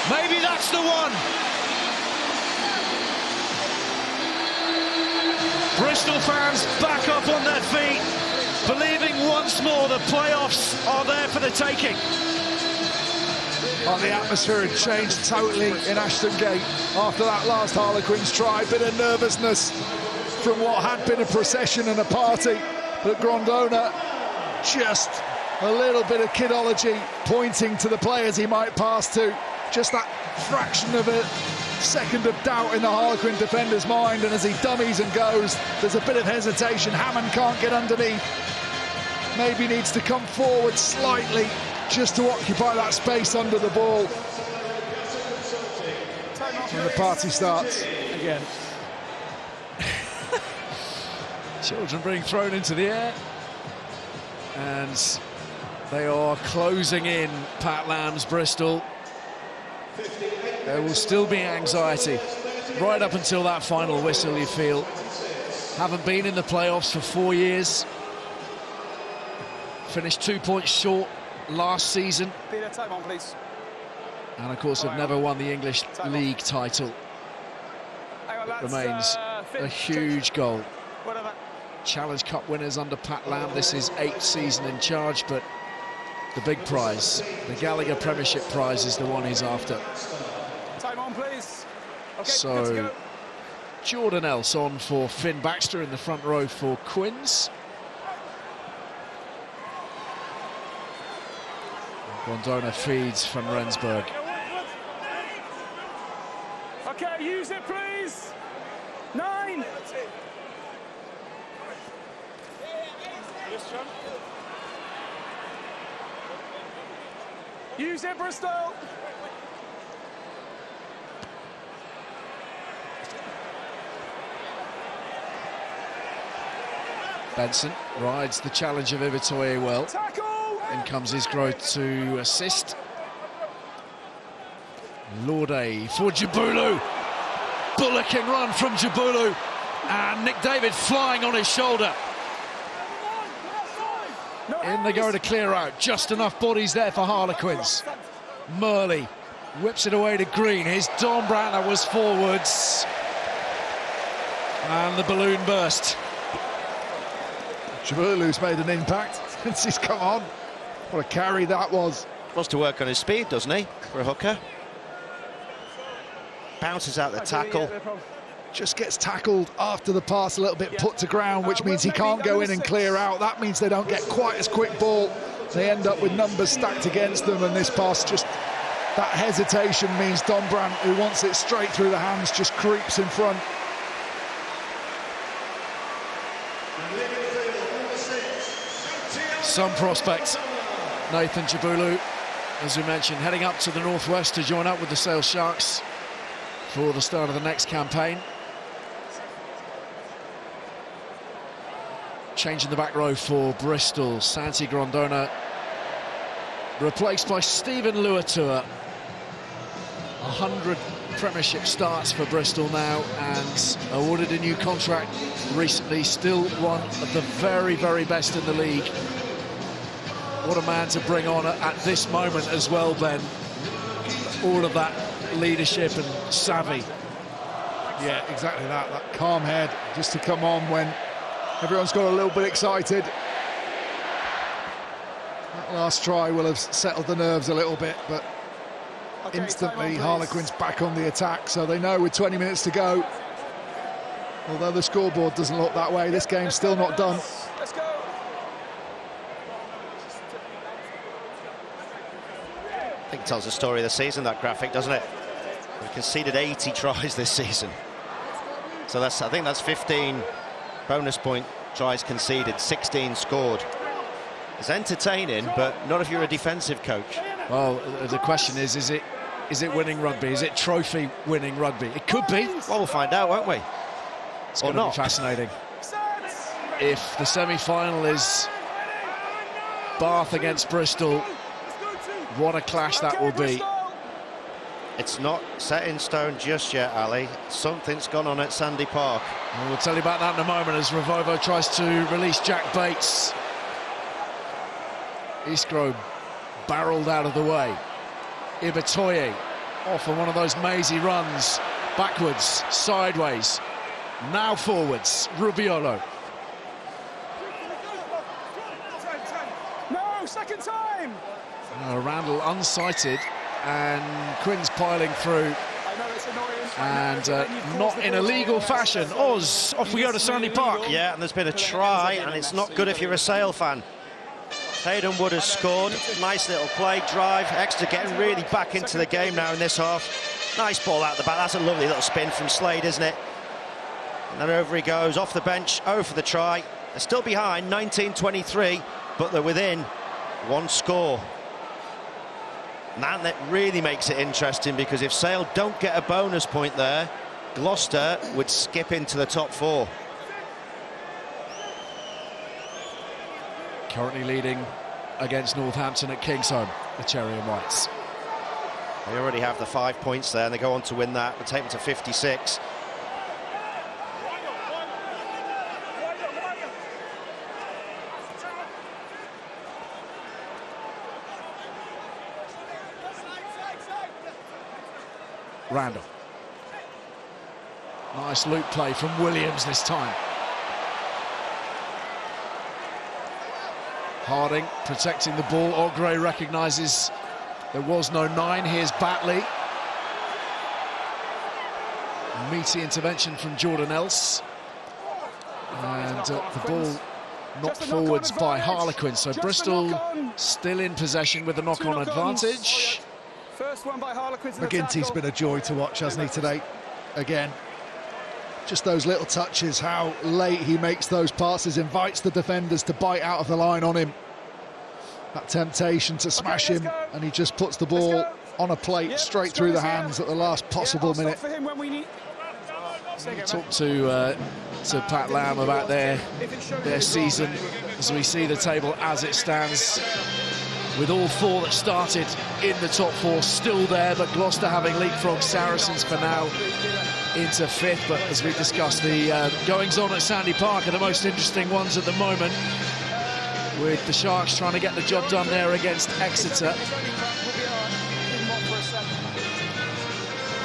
Maybe that's the one! Bristol fans back up on their feet, believing once more the playoffs are there for the taking. Oh, the atmosphere had changed totally in Ashton Gate after that last Harlequins try. Bit of nervousness from what had been a procession and a party, but Grondona, just a little bit of kidology pointing to the players he might pass to. Just that fraction of a second of doubt in the Harlequin defender's mind, and as he dummies and goes, there's a bit of hesitation. Hammond can't get underneath. Maybe needs to come forward slightly just to occupy that space under the ball. And the party starts again. Children being thrown into the air. And they are closing in Pat Lamb's Bristol. There will still be anxiety right up until that final whistle, you feel. Haven't been in the playoffs for 4 years. Finished 2 points short last season. Time on, please. And of course have never won the English League title. Remains a huge goal. Whatever. Challenge Cup winners under Pat Lamb. This is 8th season in charge, but the big prize, the Gallagher Premiership prize, is the one he's after. Time on, please. Okay, so Jordan Else on for Finn Baxter in the front row for Quins. Grondona feeds from Rensburg. Okay, use it, please. 9. Use it, Bristol. Benson rides the challenge of Ibitoye well. Tackle. In comes his growth to assist. Lorde for Jabulu. Bullocking run from Jabulu. And Nick David flying on his shoulder. In they go to clear out. Just enough bodies there for Harlequins. Murley whips it away to Green. Here's Don Brandt, that was forwards. And the balloon burst. Jabulu's made an impact since he's come on. What a carry that was. Wants to work on his speed, doesn't he, for a hooker? Bounces out the tackle. Just gets tackled after the pass a little bit, put to ground, which means he can't go in and clear out. That means they don't get quite as quick ball. They end up with numbers stacked against them, and this pass, just that hesitation means Don Brandt, who wants it straight through the hands, just creeps in front. Some prospect. Nathan Jabulu, as we mentioned, heading up to the northwest to join up with the Sale Sharks for the start of the next campaign. Change in the back row for Bristol. Santi Grondona replaced by Stephen Luatua. 100 Premiership starts for Bristol now, and awarded a new contract recently, still one of the very, very best in the league. What a man to bring on at this moment as well, Ben. All of that leadership and savvy. Yeah, exactly that. That calm head just to come on when everyone's got a little bit excited. That last try will have settled the nerves a little bit, but instantly Harlequins back on the attack, so they know with 20 minutes to go, although the scoreboard doesn't look that way, this game's still not done. Let's go. I think it tells the story of the season, that graphic, doesn't it? We've conceded 80 tries this season. So I think that's 15 bonus point tries conceded, 16 scored. It's entertaining, but not if you're a defensive coach. Well, the question is it winning rugby? Is it trophy winning rugby? It could be. Well, we'll find out, won't we? It's going to be fascinating. If the semi-final is Bath against Bristol, what a clash that will be. It's not set in stone just yet, Ali. Something's gone on at Sandy Park. And we'll tell you about that in a moment as Revovo tries to release Jack Bates. Eastgrove barreled out of the way. Ibitoye off on one of those mazy runs. Backwards, sideways, now forwards. Rubiolo. No, second time! Randall unsighted, and Quins piling through. And not in a legal fashion. Oz, off we go to Sandy Park. Yeah, and there's been a try, and it's not good if you're a Sale fan. Hayden Wood has scored. Nice little play, drive. Exeter getting really back into the game now in this half. Nice ball out the back. That's a lovely little spin from Slade, isn't it? And then over he goes, off the bench, for the try. They're still behind, 19-23, but they're within one score. And that really makes it interesting, because if Sale don't get a bonus point there, Gloucester would skip into the top four. Currently leading against Northampton at Kingsholm, the Cherry and Whites. They already have the 5 points there, and they go on to win that. They take them to 56. Randall. Nice loop play from Williams this time. Harding protecting the ball. Ogre recognises there was no 9. Here's Batley. Meaty intervention from Jordan Else. And the ball knocked forwards by Harlequins. So Bristol still in possession with the knock-on advantage. First one by Harlequins. McGinty's been a joy to watch, hasn't he, today? Again, just those little touches, how late he makes those passes, invites the defenders to bite out of the line on him. That temptation to smash him, and he just puts the ball on a plate straight through the hands at the last possible minute. Talk to Pat Lamb about their season as we see the table as it stands, with all 4 that started in the top 4 still there, but Gloucester having leapfrogged Saracens for now into 5th. But as we discussed, the goings-on at Sandy Park are the most interesting ones at the moment, with the Sharks trying to get the job done there against Exeter.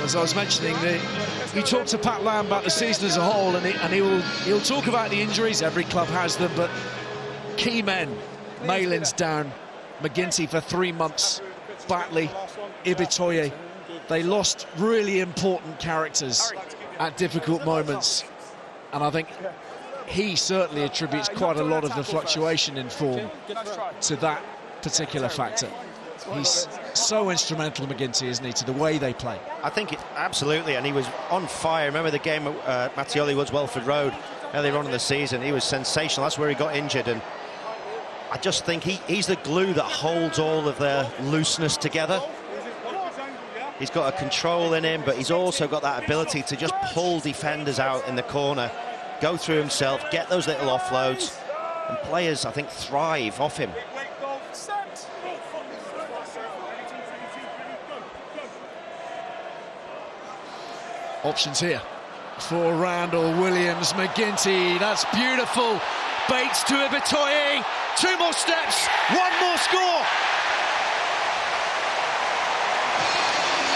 As I was mentioning, you talk to Pat Lamb about the season as a whole, and he'll talk about the injuries. Every club has them, but key men, Malin's down, McGinty for 3 months, Batley, Ibitoye. They lost really important characters at difficult moments, and I think he certainly attributes quite a lot of the fluctuation in form to that particular factor. He's so instrumental, McGinty, isn't he, to the way they play? I think absolutely, and he was on fire. Remember the game at Mattioli Woods, Welford Road, earlier on in the season? He was sensational. That's where he got injured, and I just think he's the glue that holds all of their looseness together. He's got a control in him, but he's also got that ability to just pull defenders out in the corner, go through himself, get those little offloads, and players, I think, thrive off him. Options here for Randall, Williams, McGinty. That's beautiful. Bates to Ibitoye. 2 more steps, 1 more score.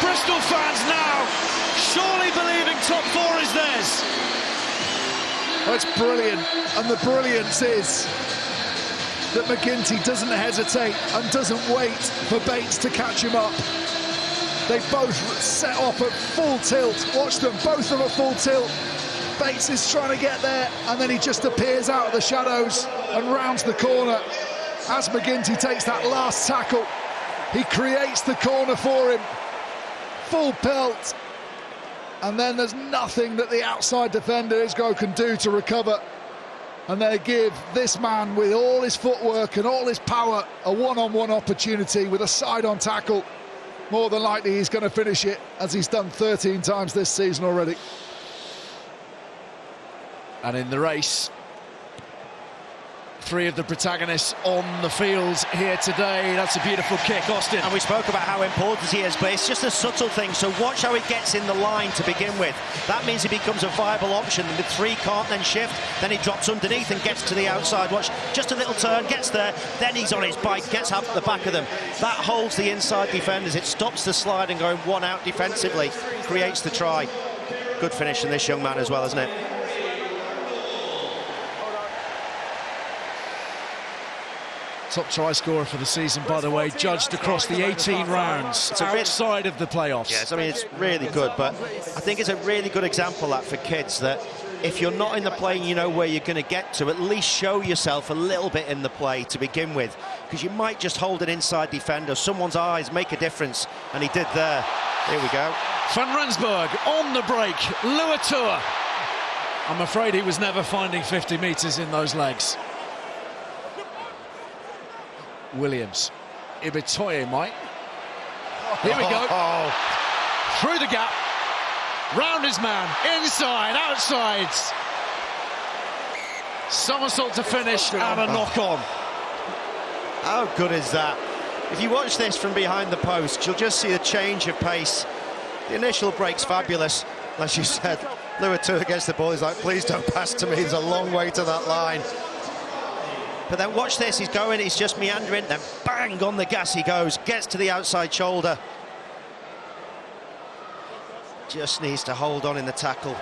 Bristol fans now surely believing top 4 is theirs. Oh, it's brilliant, and the brilliance is that McGinty doesn't hesitate and doesn't wait for Bates to catch him up. They both set off at full tilt. Watch them, both of them at full tilt. Bates is trying to get there, and then he just appears out of the shadows and rounds the corner. As McGinty takes that last tackle, he creates the corner for him. Full pelt. And then there's nothing that the outside defender Isgo can do to recover. And they give this man, with all his footwork and all his power, a one-on-one opportunity with a side-on tackle. More than likely he's going to finish it, as he's done 13 times this season already. And in the race, 3 of the protagonists on the field here today. That's a beautiful kick, Austin. And we spoke about how important he is, but it's just a subtle thing. So watch how he gets in the line to begin with. That means he becomes a viable option. With 3 can't then shift, then he drops underneath and gets to the outside. Watch, just a little turn, gets there, then he's on his bike, gets up the back of them. That holds the inside defenders. It stops the slide and going 1 out defensively. Creates the try. Good finish from this young man as well, isn't it? Top try scorer for the season, by the way, judged across the 18 rounds outside of the playoffs. Yes, I mean, it's really good, but I think it's a really good example that for kids, that if you're not in the play and you know where you're going to get to, at least show yourself a little bit in the play to begin with, because you might just hold an inside defender. Someone's eyes make a difference, and he did there. Here we go. Van Rensburg on the break. Luatua. I'm afraid he was never finding 50 metres in those legs. Williams. Ibitoye might. Here we go. Through the gap. Round his man. Inside, outside. Somersault to finish and a knock on. How good is that? If you watch this from behind the post, you'll just see a change of pace. The initial break's fabulous. As you said, Luatua gets the ball. He's like, please don't pass to me. There's a long way to that line. But then watch this, he's going, he's just meandering, then bang, on the gas he goes, gets to the outside shoulder. Just needs to hold on in the tackle.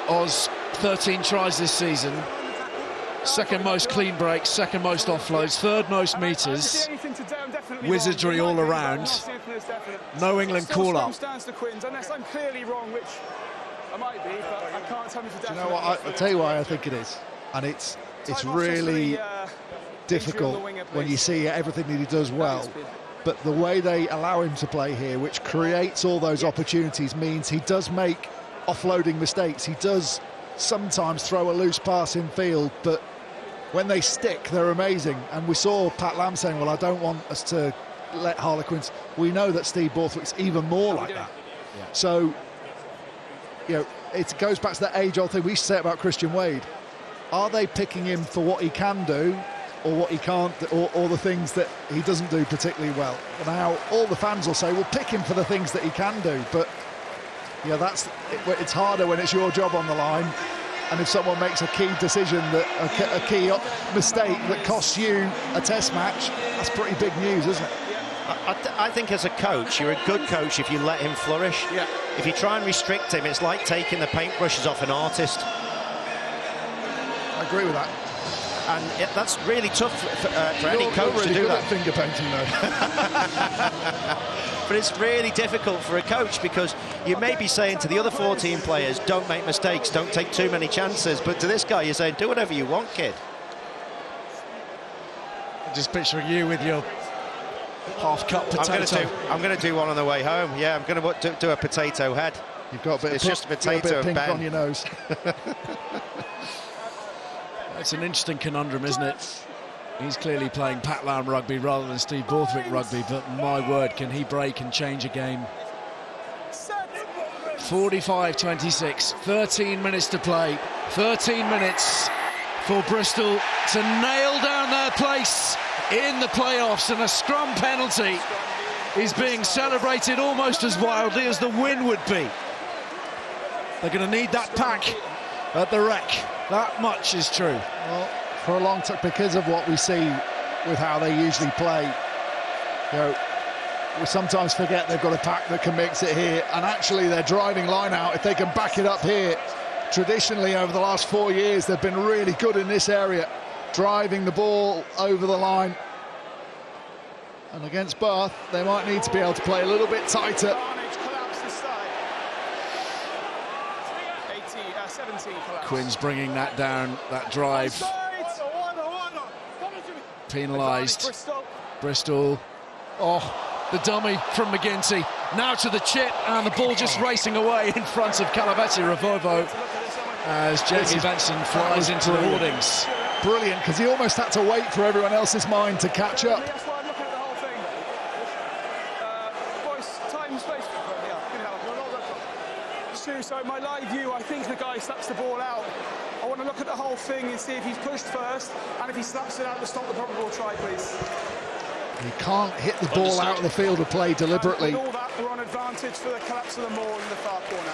Oz, 13 tries this season. 2nd most clean breaks, 2nd most offloads, 3rd most metres. Wizardry all around. No England call-up. Unless I'm clearly wrong, which I might be, but I can't tell you for definite. Do you know what? I'll tell you why I think it is. And it's really difficult when you see everything that he does well. But the way they allow him to play here, which creates all those opportunities, means he does make offloading mistakes. He does sometimes throw a loose pass in field, but when they stick, they're amazing. And we saw Pat Lam saying, well, I don't want us to let Harlequins. We know that Steve Borthwick's even more like that. Yeah. So, you know, it goes back to that age-old thing we used to say about Christian Wade. Are they picking him for what he can do, or what he can't, or the things that he doesn't do particularly well? Now, all the fans will say, well, pick him for the things that he can do, but yeah, it's harder when it's your job on the line, and if someone makes a key decision, that a key mistake that costs you a test match, that's pretty big news, isn't it? I think as a coach, you're a good coach if you let him flourish. Yeah. If you try and restrict him, it's like taking the paintbrushes off an artist. I agree with that. And that's really tough for any coach really to do that. Finger painting, though. But it's really difficult for a coach, because you may be saying to the other 14 players, don't make mistakes, don't take too many chances. But to this guy, you're saying, do whatever you want, kid. Just picturing you with your half-cut potato. I'm going to do one on the way home. Yeah, I'm going to do a potato head. You've got a bit it's of just a potato pink Ben on your nose. It's an interesting conundrum, isn't it? He's clearly playing Pat Lam rugby rather than Steve Borthwick rugby, but my word, can he break and change a game? 45-26, 13 minutes to play. 13 minutes for Bristol to nail down their place in the playoffs, and a scrum penalty is being celebrated almost as wildly as the win would be. They're going to need that pack at the Rec. That much is true. Well, for a long time, because of what we see with how they usually play, you know, we sometimes forget they've got a pack that can mix it here, and actually their driving line out, if they can back it up here, traditionally over the last 4 years they've been really good in this area, driving the ball over the line. And against Bath, they might need to be able to play a little bit tighter. 17 collapse. Quins bringing that down, that drive. Penalised. Bristol. Oh, the dummy from McGinty. Now to the chip, and the ball just racing away in front of Calavetti Ravovo as Jamie Benson flies into the hoardings. Brilliant, because he almost had to wait for everyone else's mind to catch up. So my live view, I think the guy slaps the ball out. I want to look at the whole thing and see if he's pushed first, and if he slaps it out to stop the probable try, please. He can't hit the ball out of the field of play deliberately. And all that, we're on advantage for the collapse of the maul in the far corner.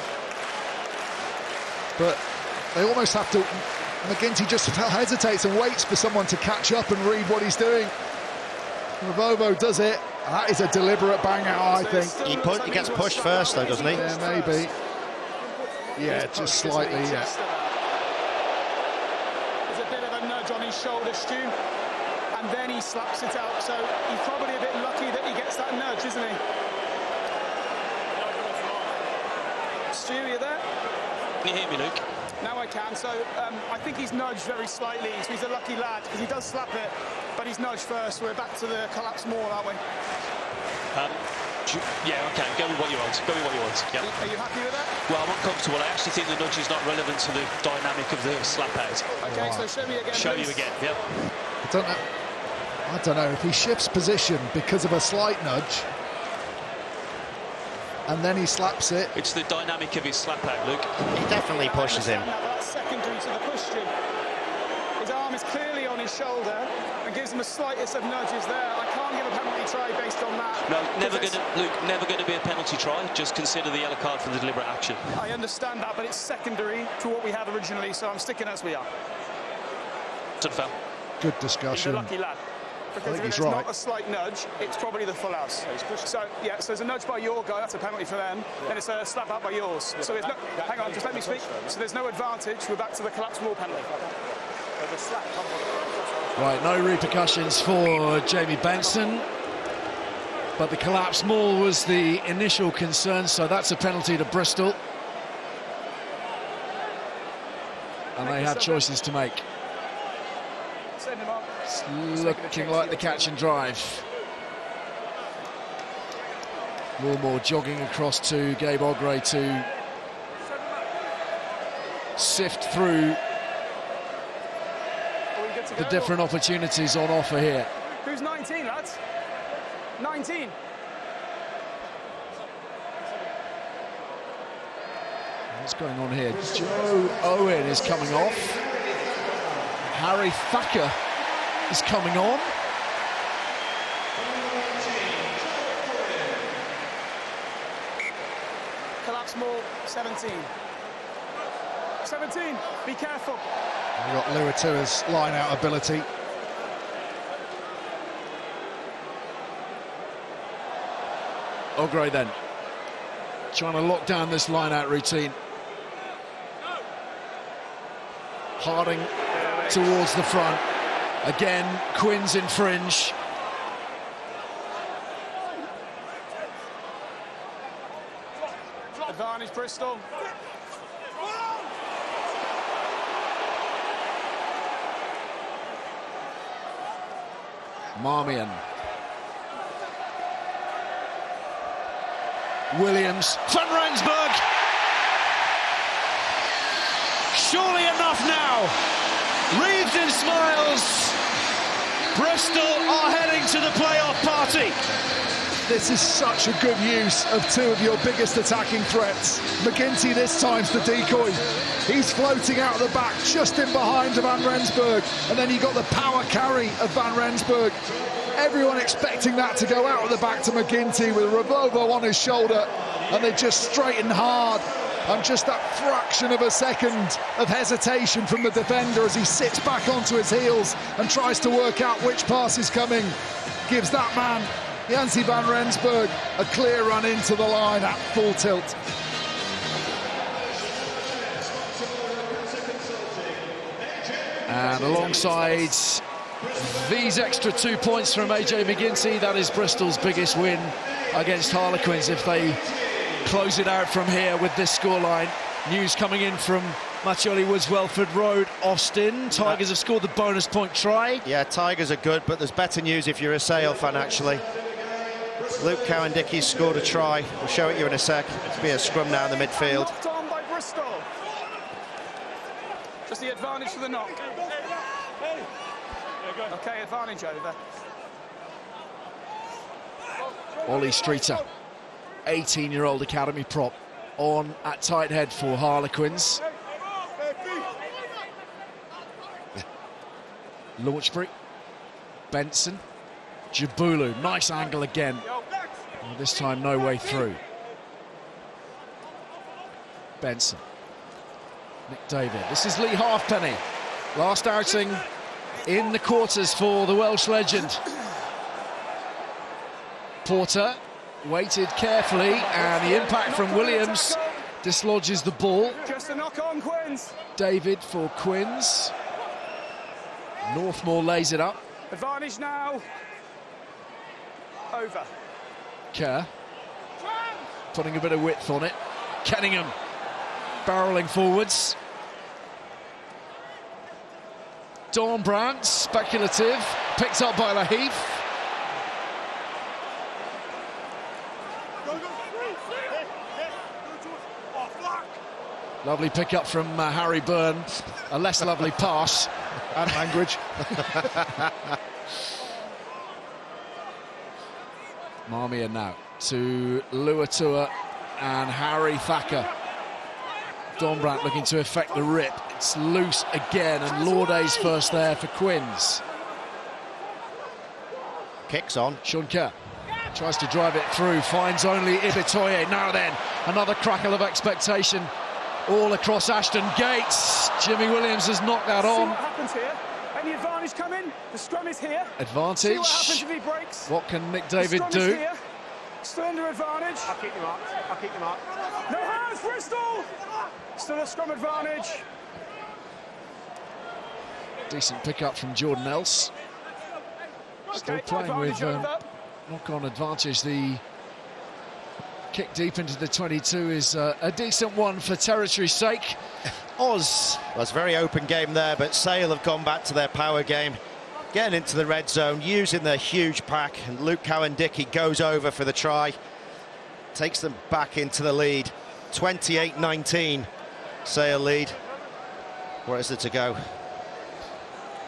But they almost have to... McGinty just hesitates and waits for someone to catch up and read what he's doing. Ravovo does it. That is a deliberate bang out, I think. He gets pushed first, though, doesn't he? Yeah, maybe. Yeah, just slightly, yeah. There's a bit of a nudge on his shoulder, Stu, and then he slaps it out, so he's probably a bit lucky that he gets that nudge, isn't he? Stu, are you there? Can you hear me, Luke? Now I can, so I think he's nudged very slightly, so he's a lucky lad, because he does slap it, but he's nudged first. We're back to the collapse maul, aren't we? Yeah, okay, go with what you want. Go with what you want. Yeah. Are you happy with that? Well, I'm uncomfortable. I actually think the nudge is not relevant to the dynamic of the slap out. Okay, so show me again. Show please. you again, yep. I don't know if he shifts position because of a slight nudge and then he slaps it. It's the dynamic of his slap out, Luke. He definitely pushes him. That's secondary to the question. His arm is clearly on his shoulder and gives him the slightest of nudges there. I can't give a penalty try based on that. No, never going to be a penalty try. Just consider the yellow card for the deliberate action. I understand that, but it's secondary to what we had originally, so I'm sticking as we are. Foul. Good discussion. He's a lucky lad. Because if it's not a slight nudge, it's probably the full house. So, yeah, so there's a nudge by your guy, that's a penalty for them. Then it's a slap out by yours. So there's no... Hang on, just let me speak. So there's no advantage. We're back to the collapse maul penalty. Right, no repercussions for Jamie Benson, but the collapse maul was the initial concern, so that's a penalty to Bristol. And they had choices to make. It's looking like the catch and drive. Wilmore jogging across to Gabe Ogre to sift through the different opportunities on offer here. Who's 19, lads? 19. What's going on here? Joe Owen is coming off. Harry Thacker is coming on. Collapse maul, 17. 17, be careful. We've got Luatua's line-out ability. Ogre then, trying to lock down this line-out routine. Harding towards the front. Again, Quins in fringe. Advantage Bristol. Marmion. Williams. Van Rensburg. Surely enough now. Wreathed in smiles. Bristol are heading to the playoff party. This is such a good use of two of your biggest attacking threats. McGinty this time's the decoy. He's floating out of the back, just in behind Van Rensburg. And then you got the power carry of Van Rensburg. Everyone expecting that to go out at the back to McGinty with Ravovo on his shoulder, and they just straighten hard. And just that fraction of a second of hesitation from the defender as he sits back onto his heels and tries to work out which pass is coming, gives that man, Jancy van Rensburg, a clear run into the line at full tilt. And alongside these extra 2 points from AJ McGinty, that is Bristol's biggest win against Harlequins if they close it out from here with this scoreline. News coming in from Mattioli Woods, Welford Road, Austin. Tigers have scored the bonus point try. Yeah, Tigers are good, but there's better news if you're a Sale fan, actually. Luke Cowan-Dickey's scored a try. We'll show it you in a sec. It'll be a scrum now in the midfield. Knocked on by Bristol. Just the advantage for the knock. Okay, advantage over. Ollie Streeter, 18-year-old academy prop, on at tight head for Harlequins. Launchbury, Benson, Jabulu, nice angle again. Well, this time no way through. Benson, Nick David. This is Lee Halfpenny, last outing in the quarters for the Welsh legend. Porter waited carefully, and the impact from Williams dislodges the ball. Just a knock on Quins. David for Quins. Northmore lays it up. Advantage now. Over. Kerr putting a bit of width on it. Kenningham barrelling forwards. Dornbrandt, speculative, picked up by Laheath. Lovely pick-up from Harry Byrne. A less lovely pass. And language. Marmia now to Luatua and Harry Thacker. Dornbrandt looking to effect the rip. It's loose again, and Laude's first there for Quins. Kicks on. Sean Kerr tries to drive it through, finds only Ibitoye. Now then, another crackle of expectation all across Ashton Gates. Jimmy Williams has knocked that on. See what happens here. Any advantage coming? The scrum is here. Advantage. See what happens if he breaks. What can Nick David do? Still under advantage. I'll keep you marked. I'll keep you marked. No hands, Bristol! Still a scrum advantage. Decent pick-up from Jordan Else. Still playing with knock-on advantage. The kick deep into the 22 is a decent one for territory's sake. Oz. Well, it's a very open game there, but Sale have gone back to their power game, getting into the red zone, using their huge pack, and Luke Cowan-Dickey goes over for the try, takes them back into the lead. 28-19, Sale lead. What is there to go?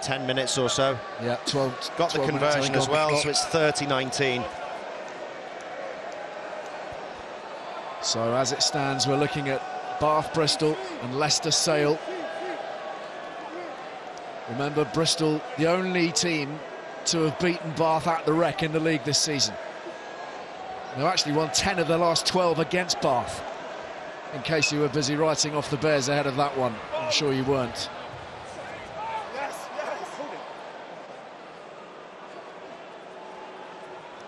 10 minutes or so. Yeah, 12. Got the 12 conversion as well, so it's 30-19. So as it stands, we're looking at Bath Bristol and Leicester Sale. Remember, Bristol, the only team to have beaten Bath at the Rec in the league this season. They've actually won 10 of their last 12 against Bath. In case you were busy writing off the Bears ahead of that one, I'm sure you weren't.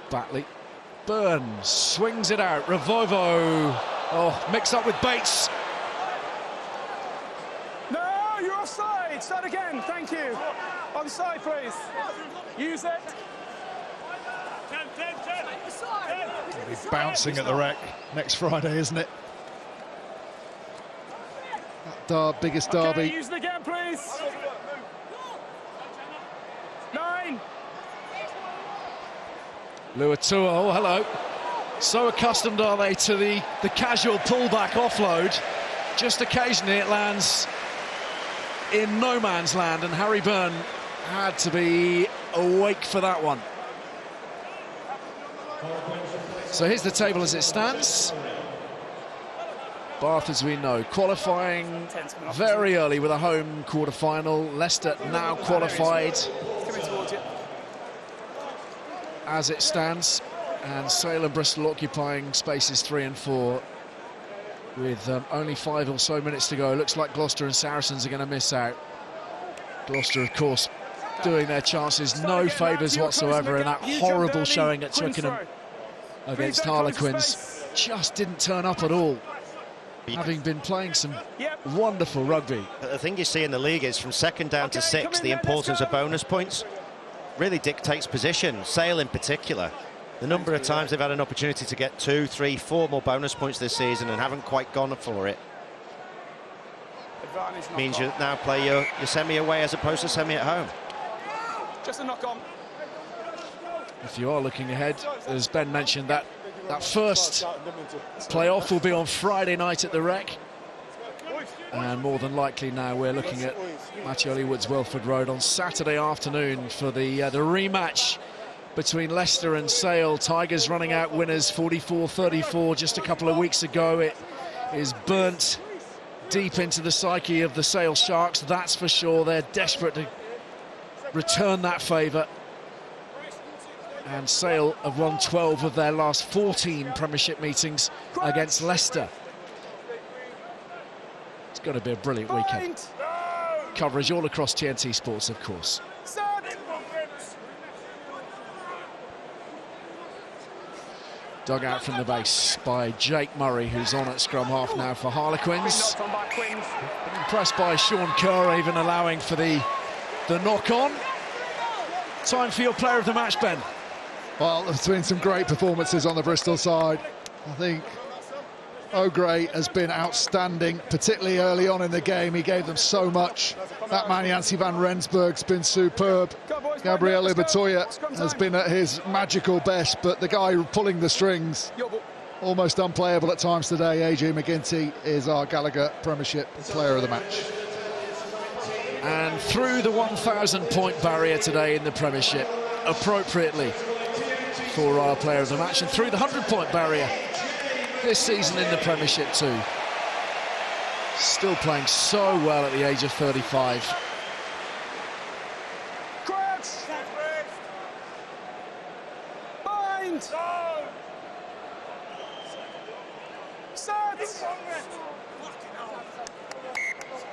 Batley. Burns swings it out. Ravovo. Oh, mixed up with Bates. No, you're offside. Start again. Thank you. Onside, please. Use it. 10. He'll be bouncing at the Rec next Friday, isn't it? That biggest derby. Okay, use it again, please. 9. Luatua, oh hello. So accustomed are they to the casual pullback offload. Just occasionally it lands in no man's land, and Harry Byrne had to be awake for that one. So here's the table as it stands. Bath, as we know, qualifying very early with a home quarter-final. Leicester now qualified. Coming towards you. as it stands, and Sale and Bristol occupying spaces 3 and 4 with only 5 or so minutes to go. Looks like Gloucester and Saracens are going to miss out. Gloucester, of course, doing their chances no favours whatsoever in that horrible showing at Twickenham against Harlequins. Just didn't turn up at all, having been playing some wonderful rugby. But the thing you see in the league is from second down to 6, the importance of bonus points really dictates position. Sale in particular, the number of times they've had an opportunity to get 2, 3, 4 more bonus points this season and haven't quite gone for it. Means you now play your semi away as opposed to semi at home. Just a knock on. If you are looking ahead, as Ben mentioned, that first playoff will be on Friday night at the Rec, and more than likely now we're looking at Mattioli Woods, Welford Road on Saturday afternoon for the rematch between Leicester and Sale. Tigers running out winners 44-34 just a couple of weeks ago. It is burnt deep into the psyche of the Sale Sharks, that's for sure. They're desperate to return that favour, and Sale have won 12 of their last 14 Premiership meetings against Leicester. It's going to be a brilliant weekend. Coverage all across TNT Sports, of course. Dug out from the base by Jake Murray, who's on at scrum half now for Harlequins. Impressed by Sean Kerr even allowing for the knock-on. Time for your player of the match, Ben. Well, there's been some great performances on the Bristol side. I think O'Gray has been outstanding, particularly early on in the game. He gave them so much. That man, Yancy van Rensburg's been superb. Gabriel Ibatoya has been at his magical best, but the guy pulling the strings, almost unplayable at times today. AJ McGinty is our Gallagher Premiership player of the match. And through the 1,000-point barrier today in the Premiership, appropriately for our player of the match, and through the 100-point barrier this season in the Premiership too. Still playing so well at the age of 35. Bind!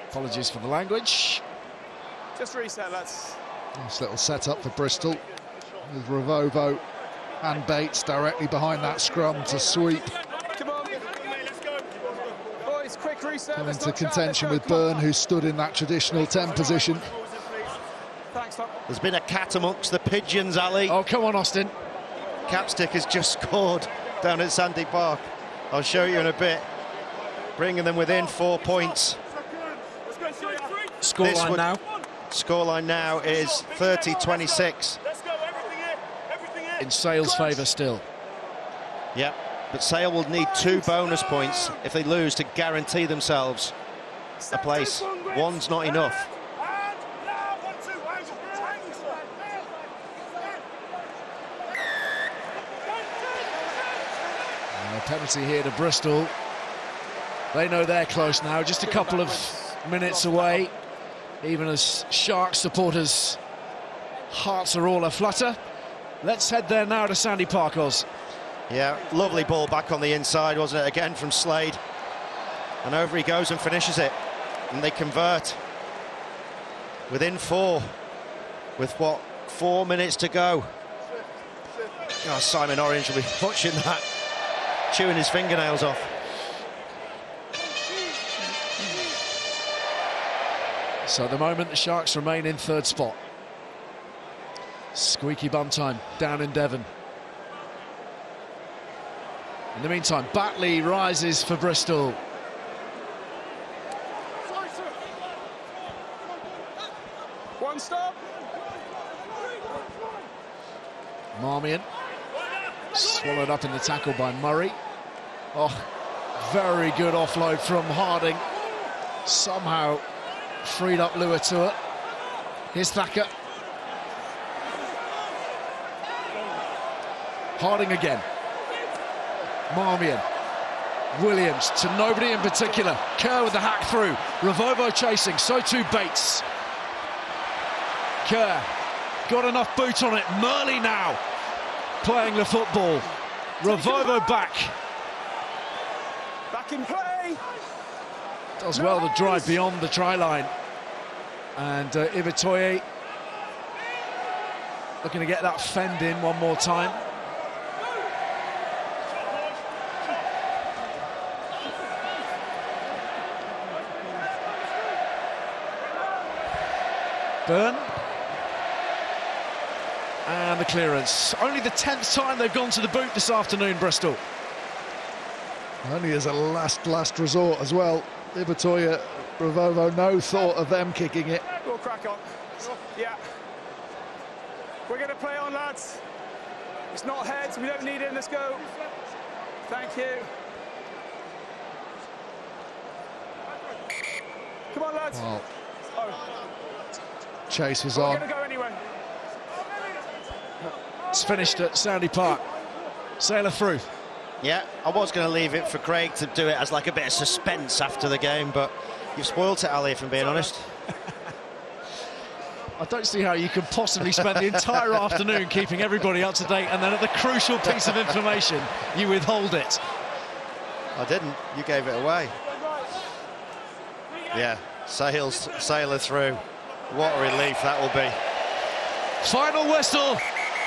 Apologies for the language. Just reset, lads. Nice little setup for Bristol with Ravovo and Bates directly behind that scrum to sweep. Come on. Boys, quick reset. Come into contention with Byrne, who stood in that traditional 10 position. Thanks, Tom. There's been a cat amongst the pigeons, Ali. Oh, come on, Austin. Capstick has just scored down at Sandy Park. I'll show you in a bit. Bringing them within 4 points. Scoreline now? Scoreline now is 30-26. In Sale's favour still. Yep, but Sale will need 2 bonus points if they lose to guarantee themselves a place. One's not enough. And a penalty here to Bristol. They know they're close now, just a couple of minutes away, even as Sharks supporters' hearts are all aflutter. Let's head there now to Sandy Park, Oz. Yeah, lovely ball back on the inside, wasn't it? Again from Slade. And over he goes and finishes it. And they convert. Within 4. With, 4 minutes to go. Oh, Simon Orange will be watching that. Chewing his fingernails off. So at the moment, the Sharks remain in 3rd spot. Squeaky bum time down in Devon. In the meantime, Batley rises for Bristol. One stop. Marmion swallowed up in the tackle by Murray. Oh, very good offload from Harding. Somehow freed up Luatua. Here's Thacker. Harding again. Marmion. Williams to nobody in particular. Kerr with the hack through. Ravovo chasing, so too Bates. Kerr got enough boot on it. Murley now playing the football. Revivo back. Back in play. Does well to drive beyond the try line. And Ibitoye looking to get that fend in one more time. Byrne. And the clearance. Only the 10th time they've gone to the boot this afternoon, Bristol. Only as a last resort as well. Ibitoye, Revivo, no thought of them kicking it. We'll crack on. Yeah. We're going to play on, lads. It's not heads, we don't need it. Let's go. Thank you. Come on, lads. Well, Oh. chase was We're on. going to go anyway. It's finished at Sandy Park. Sailor through. Yeah, I was going to leave it for Craig to do it as like a bit of suspense after the game, but you've spoilt it, Ali, if I'm being honest. I don't see how you can possibly spend the entire afternoon keeping everybody up to date, and then at the crucial piece of information, you withhold it. I didn't. You gave it away. Yeah, Sailor through. What a relief that will be. Final whistle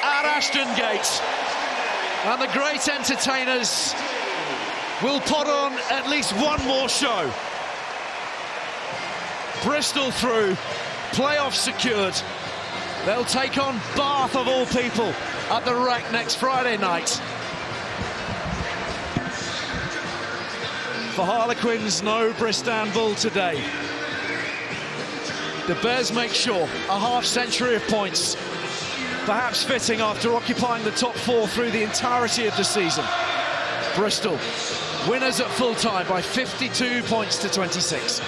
at Ashton Gate. And the great entertainers will put on at least one more show. Bristol through, playoff secured. They'll take on Bath of all people at the Rec next Friday night. For Harlequins, no Bristol today. The Bears make sure a half-century of points, perhaps fitting after occupying the top four through the entirety of the season. Bristol, winners at full time by 52 points to 26.